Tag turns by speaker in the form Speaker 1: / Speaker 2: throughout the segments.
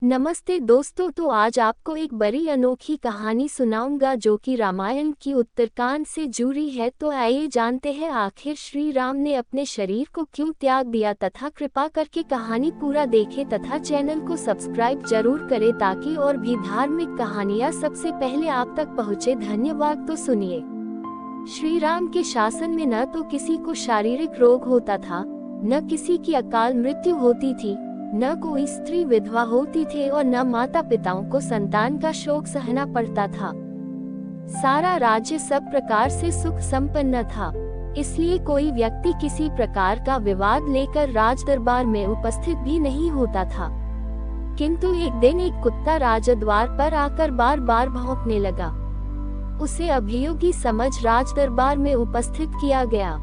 Speaker 1: नमस्ते दोस्तों, तो आज आपको एक बड़ी अनोखी कहानी सुनाऊंगा जो कि रामायण की उत्तरकांड से जुड़ी है। तो आइए जानते हैं आखिर श्री राम ने अपने शरीर को क्यों त्याग दिया तथा कृपा करके कहानी पूरा देखें तथा चैनल को सब्सक्राइब जरूर करें ताकि और भी धार्मिक कहानियां सबसे पहले आप तक पहुँचे। धन्यवाद। तो सुनिए। श्री राम के शासन में न तो किसी को शारीरिक रोग होता था, न किसी की अकाल मृत्यु होती थी, न कोई स्त्री विधवा होती थी और न माता पिताओं को संतान का शोक सहना पड़ता था। सारा राज्य सब प्रकार से सुख संपन्न था, इसलिए कोई व्यक्ति किसी प्रकार का विवाद लेकर राज दरबार में उपस्थित भी नहीं होता था। किंतु एक दिन एक कुत्ता राजद्वार पर आकर बार बार भौंकने लगा। उसे अभियोगी समझ राज दरबार में उपस्थित किया गया।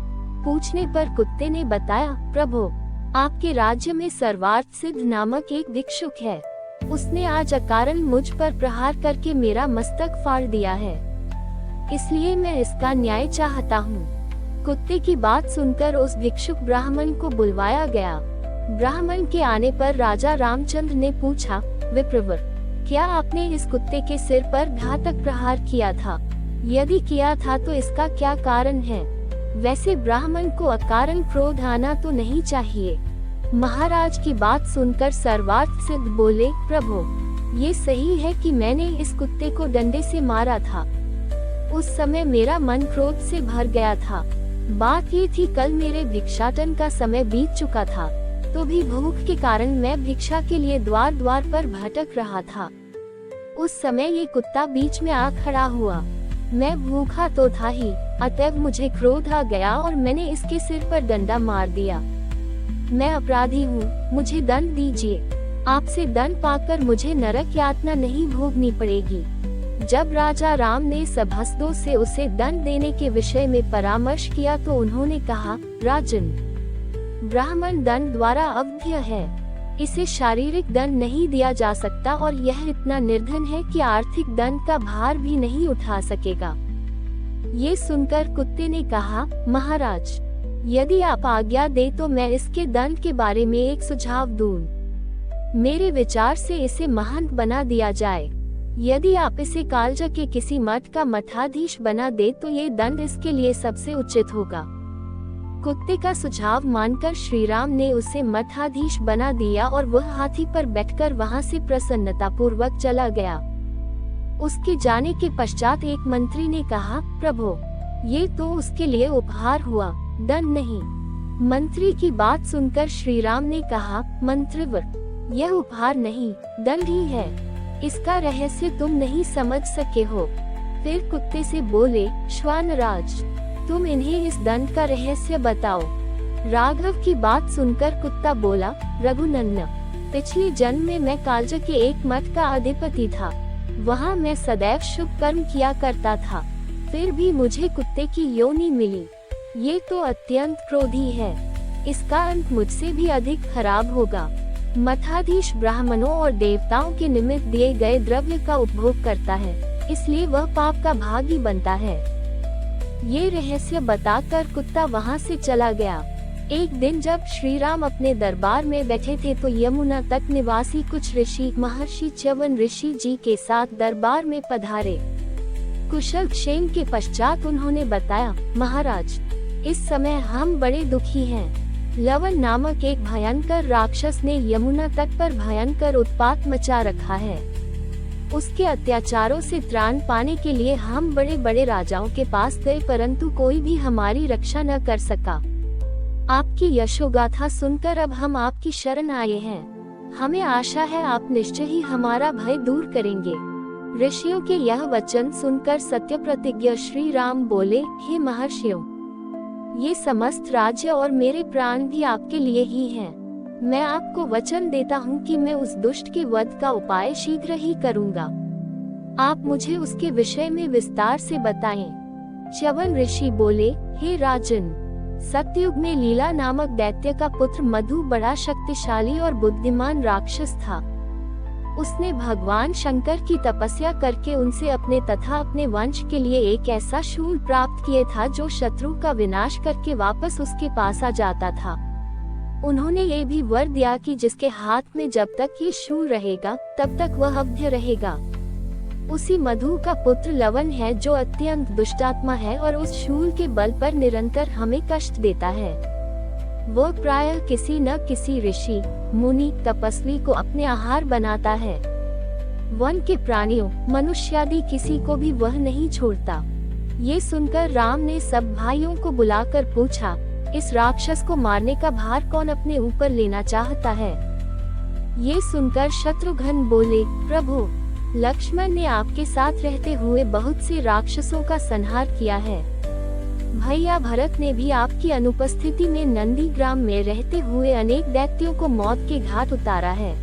Speaker 1: पूछने पर कुत्ते ने बताया, प्रभु, आपके राज्य में सर्वार्थ सिद्ध नामक एक भिक्षुक है। उसने आज अकारण मुझ पर प्रहार करके मेरा मस्तक फाड़ दिया है, इसलिए मैं इसका न्याय चाहता हूँ। कुत्ते की बात सुनकर उस भिक्षुक ब्राह्मण को बुलवाया गया। ब्राह्मण के आने पर राजा रामचंद्र ने पूछा, विप्रवर, क्या आपने इस कुत्ते के सिर पर घातक प्रहार किया था? यदि किया था तो इसका क्या कारण है? वैसे ब्राह्मण को अकारण क्रोध आना तो नहीं चाहिए। महाराज की बात सुनकर सर्वार्थ सिद्ध बोले, प्रभु, ये सही है कि मैंने इस कुत्ते को डंडे से मारा था। उस समय मेरा मन क्रोध से भर गया था। बात ये थी, कल मेरे भिक्षाटन का समय बीत चुका था, तो भी भूख के कारण मैं भिक्षा के लिए द्वार द्वार पर भटक रहा था। उस समय ये कुत्ता बीच में आ खड़ा हुआ। मैं भूखा तो था ही, अतएव मुझे क्रोध आ गया और मैंने इसके सिर पर डंडा मार दिया। मैं अपराधी हूँ, मुझे दंड दीजिए। आपसे दंड पाकर मुझे नरक यातना नहीं भोगनी पड़ेगी। जब राजा राम ने सभासदों से उसे दंड देने के विषय में परामर्श किया तो उन्होंने कहा, राजन, ब्राह्मण दंड द्वारा अवध्य है, इसे शारीरिक दंड नहीं दिया जा सकता और यह इतना निर्धन है कि आर्थिक दंड का भार भी नहीं उठा सकेगा। ये सुनकर कुत्ते ने कहा, महाराज, यदि आप आज्ञा दे तो मैं इसके दंड के बारे में एक सुझाव दूं। मेरे विचार से इसे महंत बना दिया जाए। यदि आप इसे कालजा के किसी मठ का मठाधीश बना दे तो ये दंड इसके लिए सबसे उचित होगा। कुत्ते का सुझाव मानकर श्री राम ने उसे मठाधीश बना दिया और वह हाथी पर बैठकर वहां से प्रसन्नता पूर्वक चला गया। उसके जाने के पश्चात एक मंत्री ने कहा, प्रभु, ये तो उसके लिए उपहार हुआ, दंड नहीं। मंत्री की बात सुनकर श्री राम ने कहा, मंत्रीवर, यह उपहार नहीं, दंड ही है। इसका रहस्य तुम नहीं समझ सके हो। फिर कुत्ते से बोले, श्वानराज, तुम इन्हें इस दंड का रहस्य बताओ। राघव की बात सुनकर कुत्ता बोला, रघुनंदन, पिछले जन्म में मैं कालजा के एक मठ का अधिपति था। वहाँ मैं सदैव शुभ कर्म किया करता था, फिर भी मुझे कुत्ते की योनि मिली। ये तो अत्यंत क्रोधी है, इसका अंत मुझसे भी अधिक खराब होगा। मठाधीश ब्राह्मणों और देवताओं के निमित्त दिए गए द्रव्य का उपभोग करता है, इसलिए वह पाप का भागी बनता है। ये रहस्य बताकर कुत्ता वहाँ से चला गया। एक दिन जब श्री राम अपने दरबार में बैठे थे तो यमुना तट निवासी कुछ ऋषि महर्षि च्यवन ऋषि जी के साथ दरबार में पधारे। कुशल क्षेम के पश्चात उन्होंने बताया, महाराज, इस समय हम बड़े दुखी हैं। लवन नामक एक भयंकर राक्षस ने यमुना तट पर भयंकर उत्पात मचा रखा है। उसके अत्याचारों से त्राण पाने के लिए हम बड़े बड़े राजाओं के पास गए, परंतु कोई भी हमारी रक्षा न कर सका। आपकी यशोगाथा सुनकर अब हम आपकी शरण आए हैं। हमें आशा है आप निश्चय ही हमारा भय दूर करेंगे। ऋषियों के यह वचन सुनकर सत्य प्रतिज्ञ श्री राम बोले, हे महर्षियों, ये समस्त राज्य और मेरे प्राण भी आपके लिए ही हैं। मैं आपको वचन देता हूँ कि मैं उस दुष्ट के वध का उपाय शीघ्र ही करूँगा। आप मुझे उसके विषय में विस्तार से बताएं। च्यवन ऋषि बोले, हे राजन, सतयुग में लीला नामक दैत्य का पुत्र मधु बड़ा शक्तिशाली और बुद्धिमान राक्षस था। उसने भगवान शंकर की तपस्या करके उनसे अपने तथा अपने वंश के लिए एक ऐसा शूल प्राप्त किए था जो शत्रु का विनाश करके वापस उसके पास आ जाता था। उन्होंने ये भी वर दिया कि जिसके हाथ में जब तक ये शूल रहेगा तब तक वह अभ्य रहेगा। उसी मधु का पुत्र लवन है जो अत्यंत दुष्टात्मा है और उस शूल के बल पर निरंतर हमें कष्ट देता है। वह प्रायः किसी न किसी ऋषि, मुनि, तपस्वी को अपने आहार बनाता है। वन के प्राणियों, मनुष्यादि किसी को भी वह नहीं छोड़ता। ये सुनकर राम ने सब भाइयों को बुलाकर पूछा, इस राक्षस को मारने का भार कौन अपने ऊपर लेना चाहता है? ये सुनकर शत्रुघ्न बोले, प्रभु, लक्ष्मण ने आपके साथ रहते हुए बहुत से राक्षसों का संहार किया है। भैया भरत ने भी आपकी अनुपस्थिति में नंदीग्राम में रहते हुए अनेक दैत्यों को मौत के घाट उतारा है।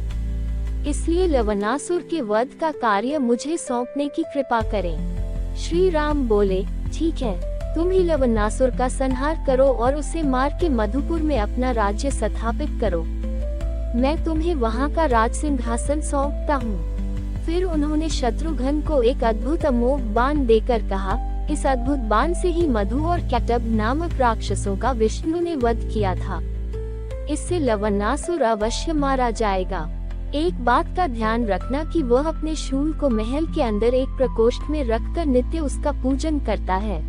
Speaker 1: इसलिए लवणासुर के वध का कार्य मुझे सौंपने की कृपा करें। श्री राम बोले, ठीक है, तुम ही लवणासुर का संहार करो और उसे मार के मधुपुर में अपना राज्य स्थापित करो। मैं तुम्हें वहाँ का राज सिंहासन सौंपता हूँ। फिर उन्होंने शत्रुघ्न को एक अद्भुत अमोघ बाण देकर कहा, इस अद्भुत बाण से ही मधु और कैटब नामक राक्षसों का विष्णु ने वध किया था। इससे लवणासुर अवश्य मारा जाएगा। एक बात का ध्यान रखना कि वह अपने शूल को महल के अंदर एक प्रकोष्ठ में रखकर नित्य उसका पूजन करता है।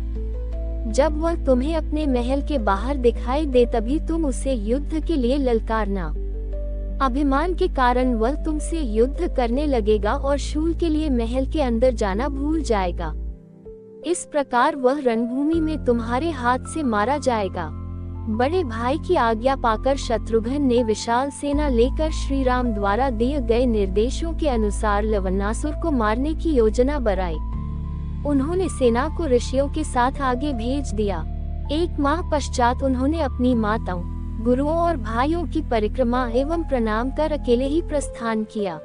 Speaker 1: जब वह तुम्हें अपने महल के बाहर दिखाई दे तभी तुम उसे युद्ध के लिए ललकारना। अभिमान के कारण वह तुमसे युद्ध करने लगेगा और शूल के लिए महल के अंदर जाना भूल जाएगा। इस प्रकार वह रणभूमि में तुम्हारे हाथ से मारा जाएगा। बड़े भाई की आज्ञा पाकर शत्रुघ्न ने विशाल सेना लेकर श्री राम द्वारा दिए गए निर्देशों के अनुसार लवणासुर को मारने की योजना बनाई। उन्होंने सेना को ऋषियों के साथ आगे भेज दिया। 1 माह पश्चात उन्होंने अपनी माताओं, गुरुओं और भाइयों की परिक्रमा एवं प्रणाम कर अकेले ही प्रस्थान किया।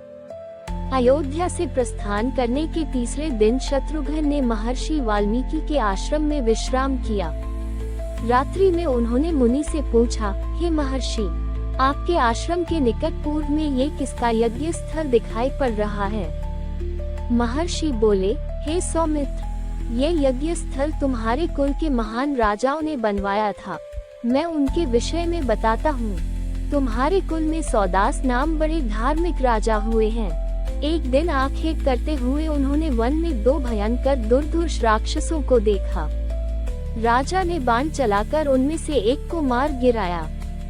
Speaker 1: अयोध्या से प्रस्थान करने के तीसरे दिन शत्रुघ्न ने महर्षि वाल्मीकि के आश्रम में विश्राम किया। रात्रि में उन्होंने मुनि से पूछा, हे महर्षि, आपके आश्रम के निकट पूर्व में ये किसका यज्ञ स्थल दिखाई पड़ रहा है? महर्षि बोले, हे सौमित्र, ये यज्ञ स्थल तुम्हारे कुल के महान राजाओं ने बनवाया था। मैं उनके विषय में बताता हूँ। तुम्हारे कुल में सौदास नाम बड़े धार्मिक राजा हुए हैं। एक दिन आखेट करते हुए उन्होंने वन में 2 भयंकर दुर्धर्ष राक्षसों को देखा। राजा ने बाण चलाकर उनमें से एक को मार गिराया।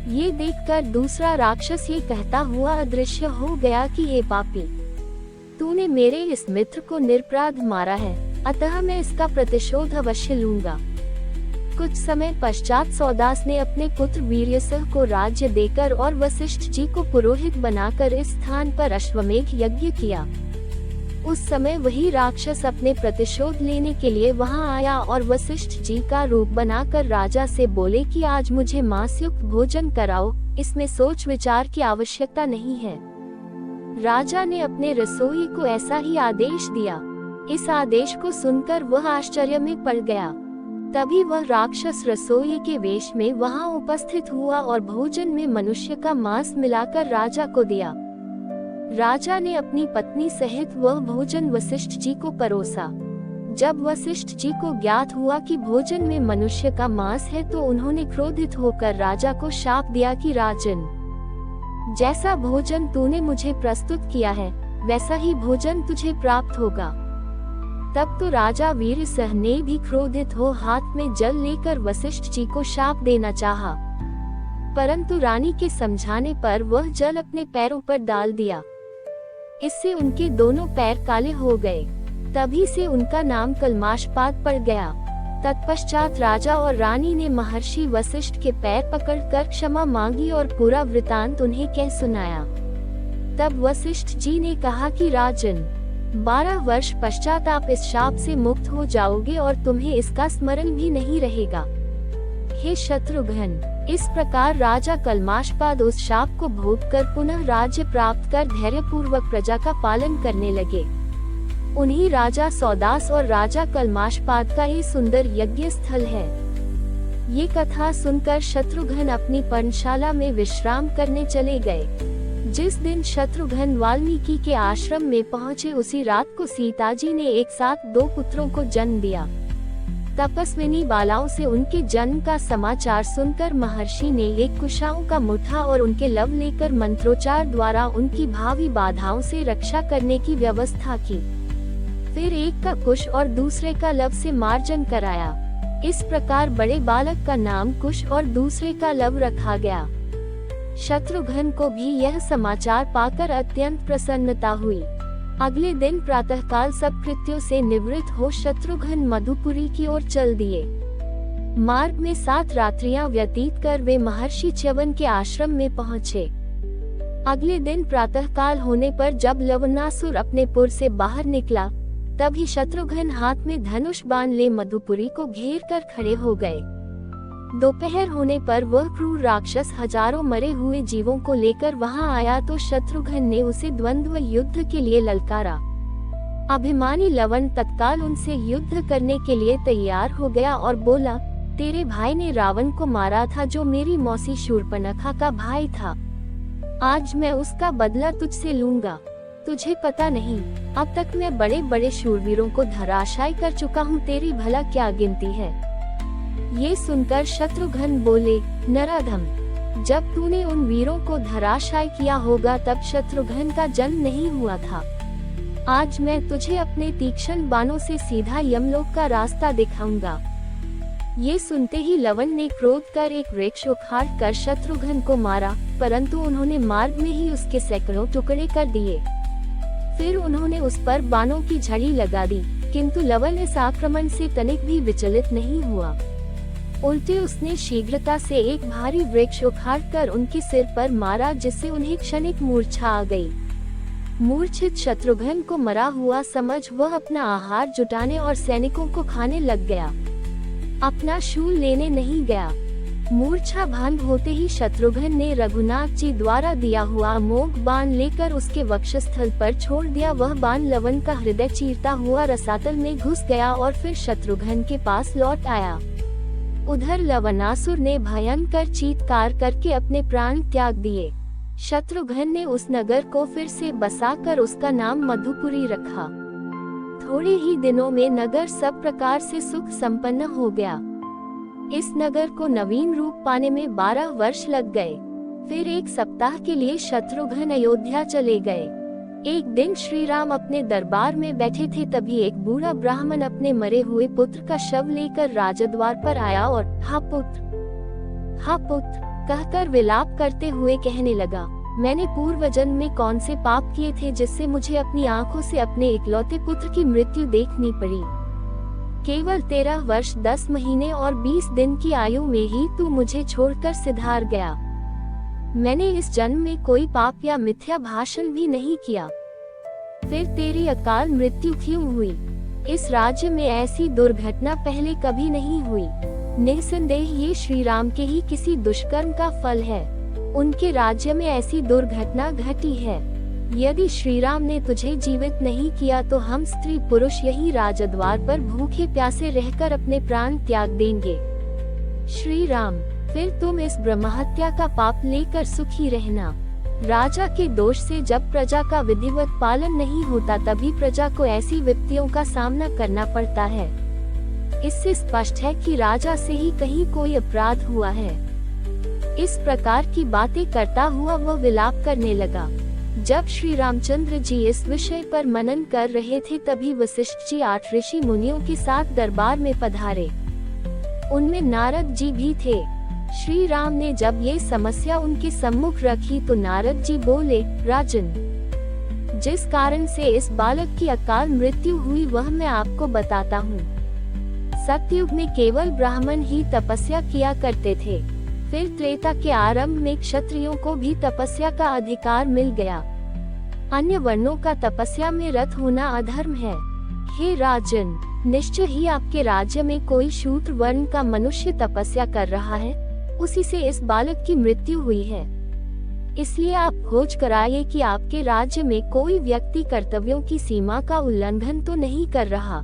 Speaker 1: ये देखकर दूसरा राक्षस ये कहता हुआ अदृश्य हो गया कि हे पापी, तूने मेरे इस मित्र को निरपराध मारा है, अतः मैं इसका प्रतिशोध अवश्य लूंगा। कुछ समय पश्चात सौदास ने अपने पुत्र वीर्यसह को राज्य देकर और वशिष्ठ जी को पुरोहित बनाकर इस स्थान पर अश्वमेध यज्ञ किया। उस समय वही राक्षस अपने प्रतिशोध लेने के लिए वहां आया और वशिष्ठ जी का रूप बनाकर राजा से बोले कि आज मुझे मांसयुक्त भोजन कराओ, इसमें सोच विचार की आवश्यकता नहीं है। राजा ने अपने रसोई को ऐसा ही आदेश दिया। इस आदेश को सुनकर वह आश्चर्य में पड़ गया। तभी वह राक्षस रसोई के वेश में वहां उपस्थित हुआ और भोजन में मनुष्य का मांस मिलाकर राजा को दिया। राजा ने अपनी पत्नी सहित वह भोजन वशिष्ठ जी को परोसा। जब वशिष्ठ जी को ज्ञात हुआ कि भोजन में मनुष्य का मांस है तो उन्होंने क्रोधित होकर राजा को शाप दिया कि राजन, जैसा भोजन तूने मुझे प्रस्तुत किया है वैसा ही भोजन तुझे प्राप्त होगा। तब तो राजा वीरसह ने भी क्रोधित हो हाथ में जल लेकर वशिष्ठ जी को शाप देना चाहा, परंतु रानी के समझाने पर वह जल अपने पैरों पर डाल दिया। इससे उनके दोनों पैर काले हो गए। तभी से उनका नाम कल्माशपाद पड़ गया। तत्पश्चात राजा और रानी ने महर्षि वशिष्ठ के पैर पकड़कर क्षमा मांगी और पूरा वृतांत उन्हें कह सुनाया। तब वशिष्ठ जी ने कहा कि राजन, 12 वर्ष पश्चात आप इस शाप से मुक्त हो जाओगे और तुम्हें इसका स्मरण भी नहीं रहेगा। हे शत्रुघ्न, इस प्रकार राजा कल्माशपाद उस शाप को भोगकर पुनः राज्य प्राप्त कर धैर्यपूर्वक प्रजा का पालन करने लगे। उन्हीं राजा सौदास और राजा कल्माशपाद का ये सुंदर यज्ञ स्थल है। ये कथा सुनकर शत्रुघ्न अपनी पर्णशाला में विश्राम करने चले गए। जिस दिन शत्रुघ्न वाल्मीकि के आश्रम में पहुंचे उसी रात को सीता जी ने एक साथ 2 पुत्रों को जन्म दिया। तपस्विनी बालाओं से उनके जन्म का समाचार सुनकर महर्षि ने एक कुशाओं का मुठा और उनके लव लेकर मंत्रोच्चार द्वारा उनकी भावी बाधाओं से रक्षा करने की व्यवस्था की। फिर एक का कुश और दूसरे का लव से मार्जन कराया। इस प्रकार बड़े बालक का नाम कुश और दूसरे का लव रखा गया। शत्रुघ्न को भी यह समाचार पाकर अत्यंत प्रसन्नता हुई। अगले दिन प्रातःकाल सब कृत्यों से निवृत्त हो शत्रुघ्न मधुपुरी की ओर चल दिए। मार्ग में 7 रात्रियां व्यतीत कर वे महर्षि च्यवन के आश्रम में पहुँचे। अगले दिन प्रातःकाल होने पर जब लवणासुर अपने पुर से बाहर निकला, तभी शत्रुघ्न हाथ में धनुष बाण ले मधुपुरी को घेर कर खड़े हो गए। दोपहर होने पर वह क्रूर राक्षस हजारों मरे हुए जीवों को लेकर वहां आया तो शत्रुघ्न ने उसे द्वंद्व युद्ध के लिए ललकारा। अभिमानी लवण तत्काल उनसे युद्ध करने के लिए तैयार हो गया और बोला, तेरे भाई ने रावण को मारा था जो मेरी मौसी शूर्पणखा का भाई था। आज मैं उसका बदला तुझसे लूंगा। तुझे पता नहीं, अब तक मैं बड़े बड़े शूरवीरों को धराशायी कर चुका हूँ, तेरी भला क्या गिनती है। ये सुनकर शत्रुघ्न बोले, नराधम, जब तूने उन वीरों को धराशायी किया होगा तब शत्रुघ्न का जन्म नहीं हुआ था। आज मैं तुझे अपने तीक्ष्ण बाणों से सीधा यमलोक का रास्ता दिखाऊंगा। ये सुनते ही लवण ने क्रोध कर एक वृक्ष उखाड़ कर शत्रुघ्न को मारा, परंतु उन्होंने मार्ग में ही उसके सैकड़ों टुकड़े कर दिए। फिर उन्होंने उस पर बाणों की झड़ी लगा दी, किंतु लवण इस आक्रमण से तनिक भी विचलित नहीं हुआ। उल्टे उसने शीघ्रता से एक भारी वृक्ष उखाड़कर उनके सिर पर मारा, जिससे उन्हें क्षणिक मूर्छा आ गई। मूर्छित शत्रुघ्न को मरा हुआ समझ वह अपना आहार जुटाने और सैनिकों को खाने लग गया, अपना शूल लेने नहीं गया। मूर्छा भंग होते ही शत्रुघ्न ने रघुनाथ जी द्वारा दिया हुआ अमोघ बाण लेकर उसके वक्षस्थल पर छोड़ दिया। वह बाण लवण का हृदय चीरता हुआ रसातल में घुस गया और फिर शत्रुघ्न के पास लौट आया। उधर लवणासुर ने भयंकर चीत्कार करके अपने प्राण त्याग दिए। शत्रुघ्न ने उस नगर को फिर से बसाकर उसका नाम मधुपुरी रखा। थोड़े ही दिनों में नगर सब प्रकार से सुख संपन्न हो गया। इस नगर को नवीन रूप पाने में 12 वर्ष लग गए। फिर एक सप्ताह के लिए शत्रुघ्न अयोध्या चले गए। एक दिन श्री राम अपने दरबार में बैठे थे, तभी एक बूढ़ा ब्राह्मण अपने मरे हुए पुत्र का शव लेकर राजद्वार पर आया और हा पुत्र कहकर विलाप करते हुए कहने लगा, मैंने पूर्व जन्म में कौन से पाप किए थे जिससे मुझे अपनी आंखों से अपने इकलौते पुत्र की मृत्यु देखनी पड़ी। केवल 13 वर्ष 10 महीने और 20 दिन की आयु में ही तू मुझे छोड़कर सिधार गया। मैंने इस जन्म में कोई पाप या मिथ्या भाषण भी नहीं किया। फिर तेरी अकाल मृत्यु क्यों हुई? इस राज्य में ऐसी दुर्घटना पहले कभी नहीं हुई। निसंदेह ये श्री राम के ही किसी दुष्कर्म का फल है। उनके राज्य में ऐसी दुर्घटना घटी है। यदि श्री राम ने तुझे जीवित नहीं किया तो हम स्त्री पुरुष यही राजद्वार पर भूखे प्यासे रहकर अपने प्राण त्याग देंगे। श्री राम, फिर तुम इस ब्रह्महत्या का पाप लेकर सुखी रहना। राजा के दोष से जब प्रजा का विधिवत पालन नहीं होता तभी प्रजा को ऐसी विपत्तियों का सामना करना पड़ता है। इससे स्पष्ट है कि राजा से ही कहीं कोई अपराध हुआ है। इस प्रकार की बातें करता हुआ वह विलाप करने लगा। जब श्री रामचंद्र जी इस विषय पर मनन कर रहे थे तभी वशिष्ठ जी 8 ऋषि मुनियों के साथ दरबार में पधारे। उनमें नारद जी भी थे। श्री राम ने जब ये समस्या उनके सम्मुख रखी तो नारद जी बोले, राजन, जिस कारण से इस बालक की अकाल मृत्यु हुई वह मैं आपको बताता हूँ। सतयुग में केवल ब्राह्मण ही तपस्या किया करते थे। फिर त्रेता के आरंभ में क्षत्रियों को भी तपस्या का अधिकार मिल गया। अन्य वर्णों का तपस्या में रत होना अधर्म है। हे राजन, निश्चय ही आपके राज्य में कोई शूद्र वर्ण का मनुष्य तपस्या कर रहा है, उसी से इस बालक की मृत्यु हुई है। इसलिए आप खोज कराइए कि आपके राज्य में कोई व्यक्ति कर्तव्यों की सीमा का उल्लंघन तो नहीं कर रहा।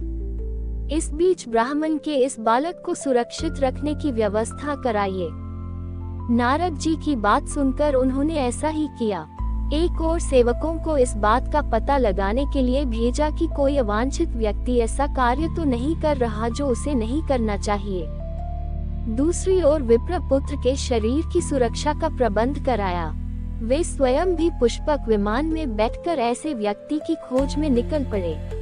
Speaker 1: इस बीच ब्राह्मण के इस बालक को सुरक्षित रखने की व्यवस्था कराइए। नारद जी की बात सुनकर उन्होंने ऐसा ही किया। एक और सेवकों को इस बात का पता लगाने के लिए भेजा कि कोई अवांछित व्यक्ति ऐसा कार्य तो नहीं कर रहा जो उसे नहीं करना चाहिए। दूसरी ओर विप्र पुत्र के शरीर की सुरक्षा का प्रबंध कराया। वे स्वयं भी पुष्पक विमान में बैठकर ऐसे व्यक्ति की खोज में निकल पड़े।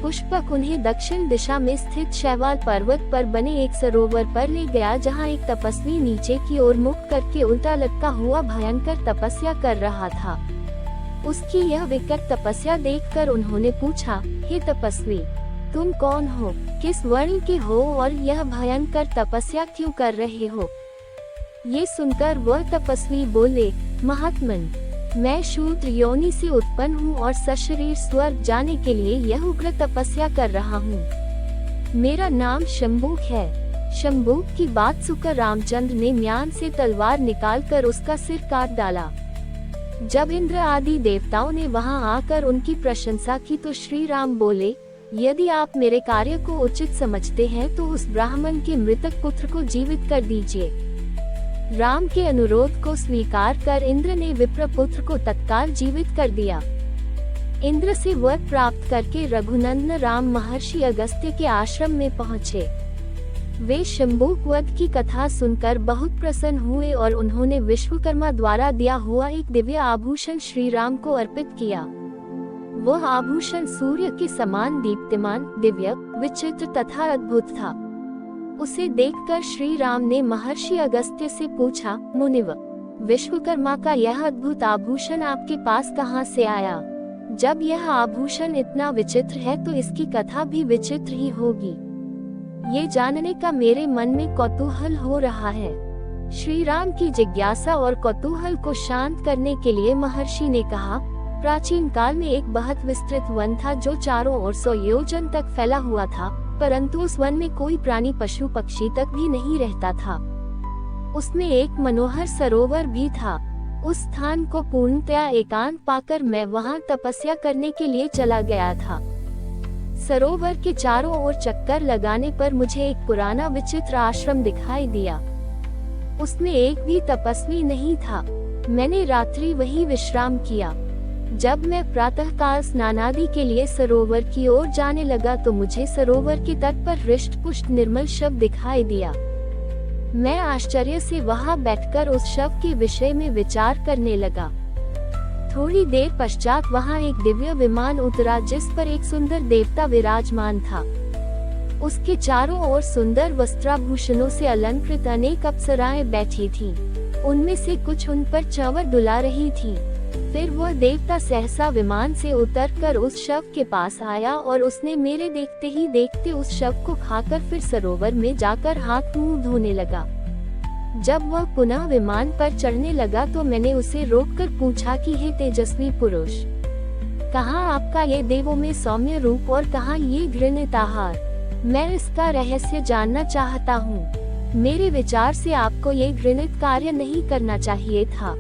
Speaker 1: पुष्पक उन्हें दक्षिण दिशा में स्थित शैवाल पर्वत पर बने एक सरोवर पर ले गया, जहां एक तपस्वी नीचे की ओर मुख करके उल्टा लटका हुआ भयंकर तपस्या कर रहा था। उसकी यह विकट तपस्या देखकर उन्होंने पूछा, हे तपस्वी, तुम कौन हो, किस वर्ण के हो और यह भयंकर तपस्या क्यों कर रहे हो? ये सुनकर वह तपस्वी बोले, महात्मन, मैं शूद्र योनि से उत्पन्न हूँ और सशरीर स्वर्ग जाने के लिए यह उग्र तपस्या कर रहा हूँ। मेरा नाम शंभुक है। शंभुक की बात सुनकर रामचंद्र ने म्यान से तलवार निकालकर उसका सिर काट डाला। जब इंद्र आदि देवताओं ने वहां आकर उनकी प्रशंसा की तो श्री राम बोले, यदि आप मेरे कार्य को उचित समझते हैं तो उस ब्राह्मण के मृतक पुत्र को जीवित कर दीजिए। राम के अनुरोध को स्वीकार कर इंद्र ने विप्रपुत्र को तत्काल जीवित कर दिया। इंद्र से वर प्राप्त करके रघुनंदन राम महर्षि अगस्त्य के आश्रम में पहुँचे। वे शंभुक वध की कथा सुनकर बहुत प्रसन्न हुए और उन्होंने विश्वकर्मा द्वारा दिया हुआ एक दिव्य आभूषण श्री राम को अर्पित किया। वह आभूषण सूर्य के समान दीप्तिमान, दिव्य, विचित्र तथा अद्भुत था। उसे देखकर श्री राम ने महर्षि अगस्त्य से पूछा, मुनिव, विश्वकर्मा का यह अद्भुत आभूषण आपके पास कहाँ से आया? जब यह आभूषण इतना विचित्र है तो इसकी कथा भी विचित्र ही होगी। ये जानने का मेरे मन में कौतूहल हो रहा है। श्री राम की जिज्ञासा और कौतूहल को शांत करने के लिए महर्षि ने कहा, प्राचीन काल में एक बहुत विस्तृत वन था जो चारों ओर 100 योजन तक फैला हुआ था, परंतु उस वन में कोई प्राणी पशु पक्षी तक भी नहीं रहता था। उसमें एक मनोहर सरोवर भी था। उस स्थान को पूर्णतया एकांत पाकर मैं वहां तपस्या करने के लिए चला गया था। सरोवर के चारों ओर चक्कर लगाने पर मुझे एक पुराना विचित्र आश्रम दिखाई दिया। उसमें एक भी तपस्वी नहीं था। मैंने रात्रि वहीं विश्राम किया। जब मैं प्रातःकाल स्नानादि के लिए सरोवर की ओर जाने लगा तो मुझे सरोवर के तट पर हृष्ट पुष्ट निर्मल शव दिखाई दिया। मैं आश्चर्य से वहां बैठकर उस शव के विषय में विचार करने लगा। थोड़ी देर पश्चात वहां एक दिव्य विमान उतरा जिस पर एक सुंदर देवता विराजमान था। उसके चारों ओर सुंदर वस्त्राभूषणों से अलंकृत अनेक अप्सराएं बैठी थीं। उनमें से कुछ उन पर चंवर डुला रही थीं। फिर वह देवता सहसा विमान से उतरकर उस शव के पास आया और उसने मेरे देखते ही देखते उस शव को खाकर फिर सरोवर में जाकर हाथ मुंह धोने लगा। जब वह पुनः विमान पर चढ़ने लगा तो मैंने उसे रोककर पूछा कि हे तेजस्वी पुरुष, कहाँ आपका ये देवों में सौम्य रूप और कहाँ ये घृणित आहार? मैं इसका रहस्य जानना चाहता हूँ। मेरे विचार से आपको ये घृणित कार्य नहीं करना चाहिए था।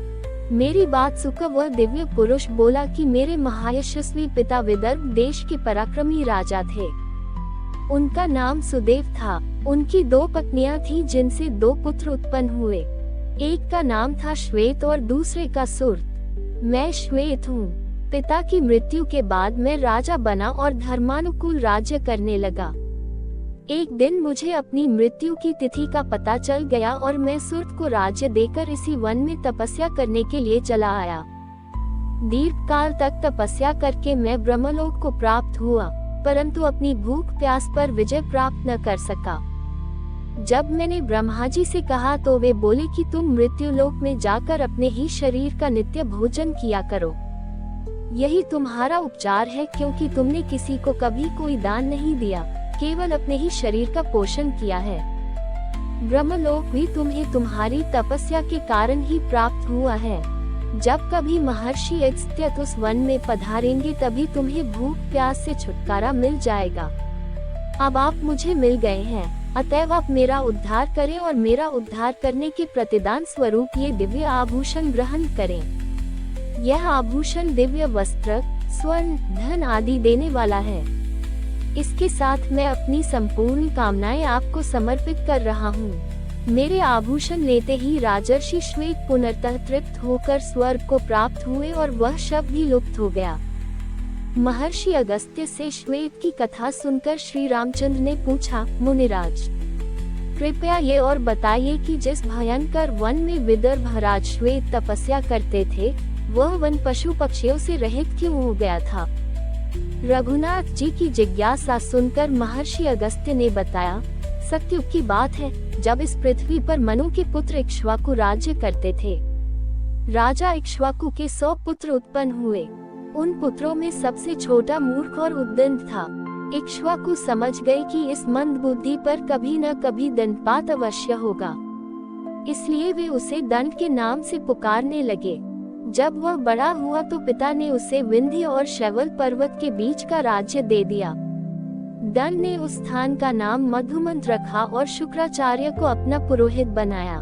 Speaker 1: मेरी बात सुनकर वह दिव्य पुरुष बोला कि मेरे महायशस्वी पिता विदर्भ देश के पराक्रमी राजा थे। उनका नाम सुदेव था। उनकी 2 पत्नियां थीं जिनसे 2 पुत्र उत्पन्न हुए। एक का नाम था श्वेत और दूसरे का सुर्त। मैं श्वेत हूँ। पिता की मृत्यु के बाद मैं राजा बना और धर्मानुकूल राज्य करने लगा। एक दिन मुझे अपनी मृत्यु की तिथि का पता चल गया और मैं सुर्त को राज्य देकर इसी वन में तपस्या करने के लिए चला आया। दीर्घ काल तक तपस्या करके मैं ब्रह्मलोक को प्राप्त हुआ, परंतु अपनी भूख प्यास पर विजय प्राप्त न कर सका। जब मैंने ब्रह्मा जी से कहा तो वे बोले कि तुम मृत्युलोक में जाकर अपने ही शरीर का नित्य भोजन किया करो। यही तुम्हारा उपचार है, क्योंकि तुमने किसी को कभी कोई दान नहीं दिया, केवल अपने ही शरीर का पोषण किया है। ब्रह्मलोक भी तुम्हें तुम्हारी तपस्या के कारण ही प्राप्त हुआ है। जब कभी महर्षि अगस्त्य उस वन में पधारेंगे तभी तुम्हें भूख प्यास से छुटकारा मिल जाएगा। अब आप मुझे मिल गए हैं, अतएव आप मेरा उद्धार करें और मेरा उद्धार करने के प्रतिदान स्वरूप ये दिव्य आभूषण ग्रहण करें। यह आभूषण दिव्य वस्त्र, स्वर्ण, धन आदि देने वाला है। इसके साथ मैं अपनी संपूर्ण कामनाएं आपको समर्पित कर रहा हूँ। मेरे आभूषण लेते ही राजर्षि श्वेत पुनर्तः तृप्त होकर स्वर्ग को प्राप्त हुए और वह शब्द भी लुप्त हो गया। महर्षि अगस्त्य से श्वेत की कथा सुनकर श्री रामचंद्र ने पूछा, मुनिराज, कृपया ये और बताइए कि जिस भयंकर वन में विदर्भराज श्वेत तपस्या करते थे, वह वन पशु पक्षियों से रहित क्यों हो गया था? रघुनाथ जी की जिज्ञासा सुनकर महर्षि अगस्त्य ने बताया, सत्युग की बात है, जब इस पृथ्वी पर मनु के पुत्र इक्ष्वाकु राज्य करते थे। राजा इक्ष्वाकु के 100 पुत्र उत्पन्न हुए। उन पुत्रों में सबसे छोटा मूर्ख और उद्दंड था। इक्ष्वाकु समझ गए कि इस मंद बुद्धि पर कभी न कभी दंडपात अवश्य होगा, इसलिए वे उसे दंड के नाम से पुकारने लगे। जब वह बड़ा हुआ तो पिता ने उसे विंध्य और शैवल पर्वत के बीच का राज्य दे दिया। दंड ने उस स्थान का नाम मधुमंत रखा और शुक्राचार्य को अपना पुरोहित बनाया।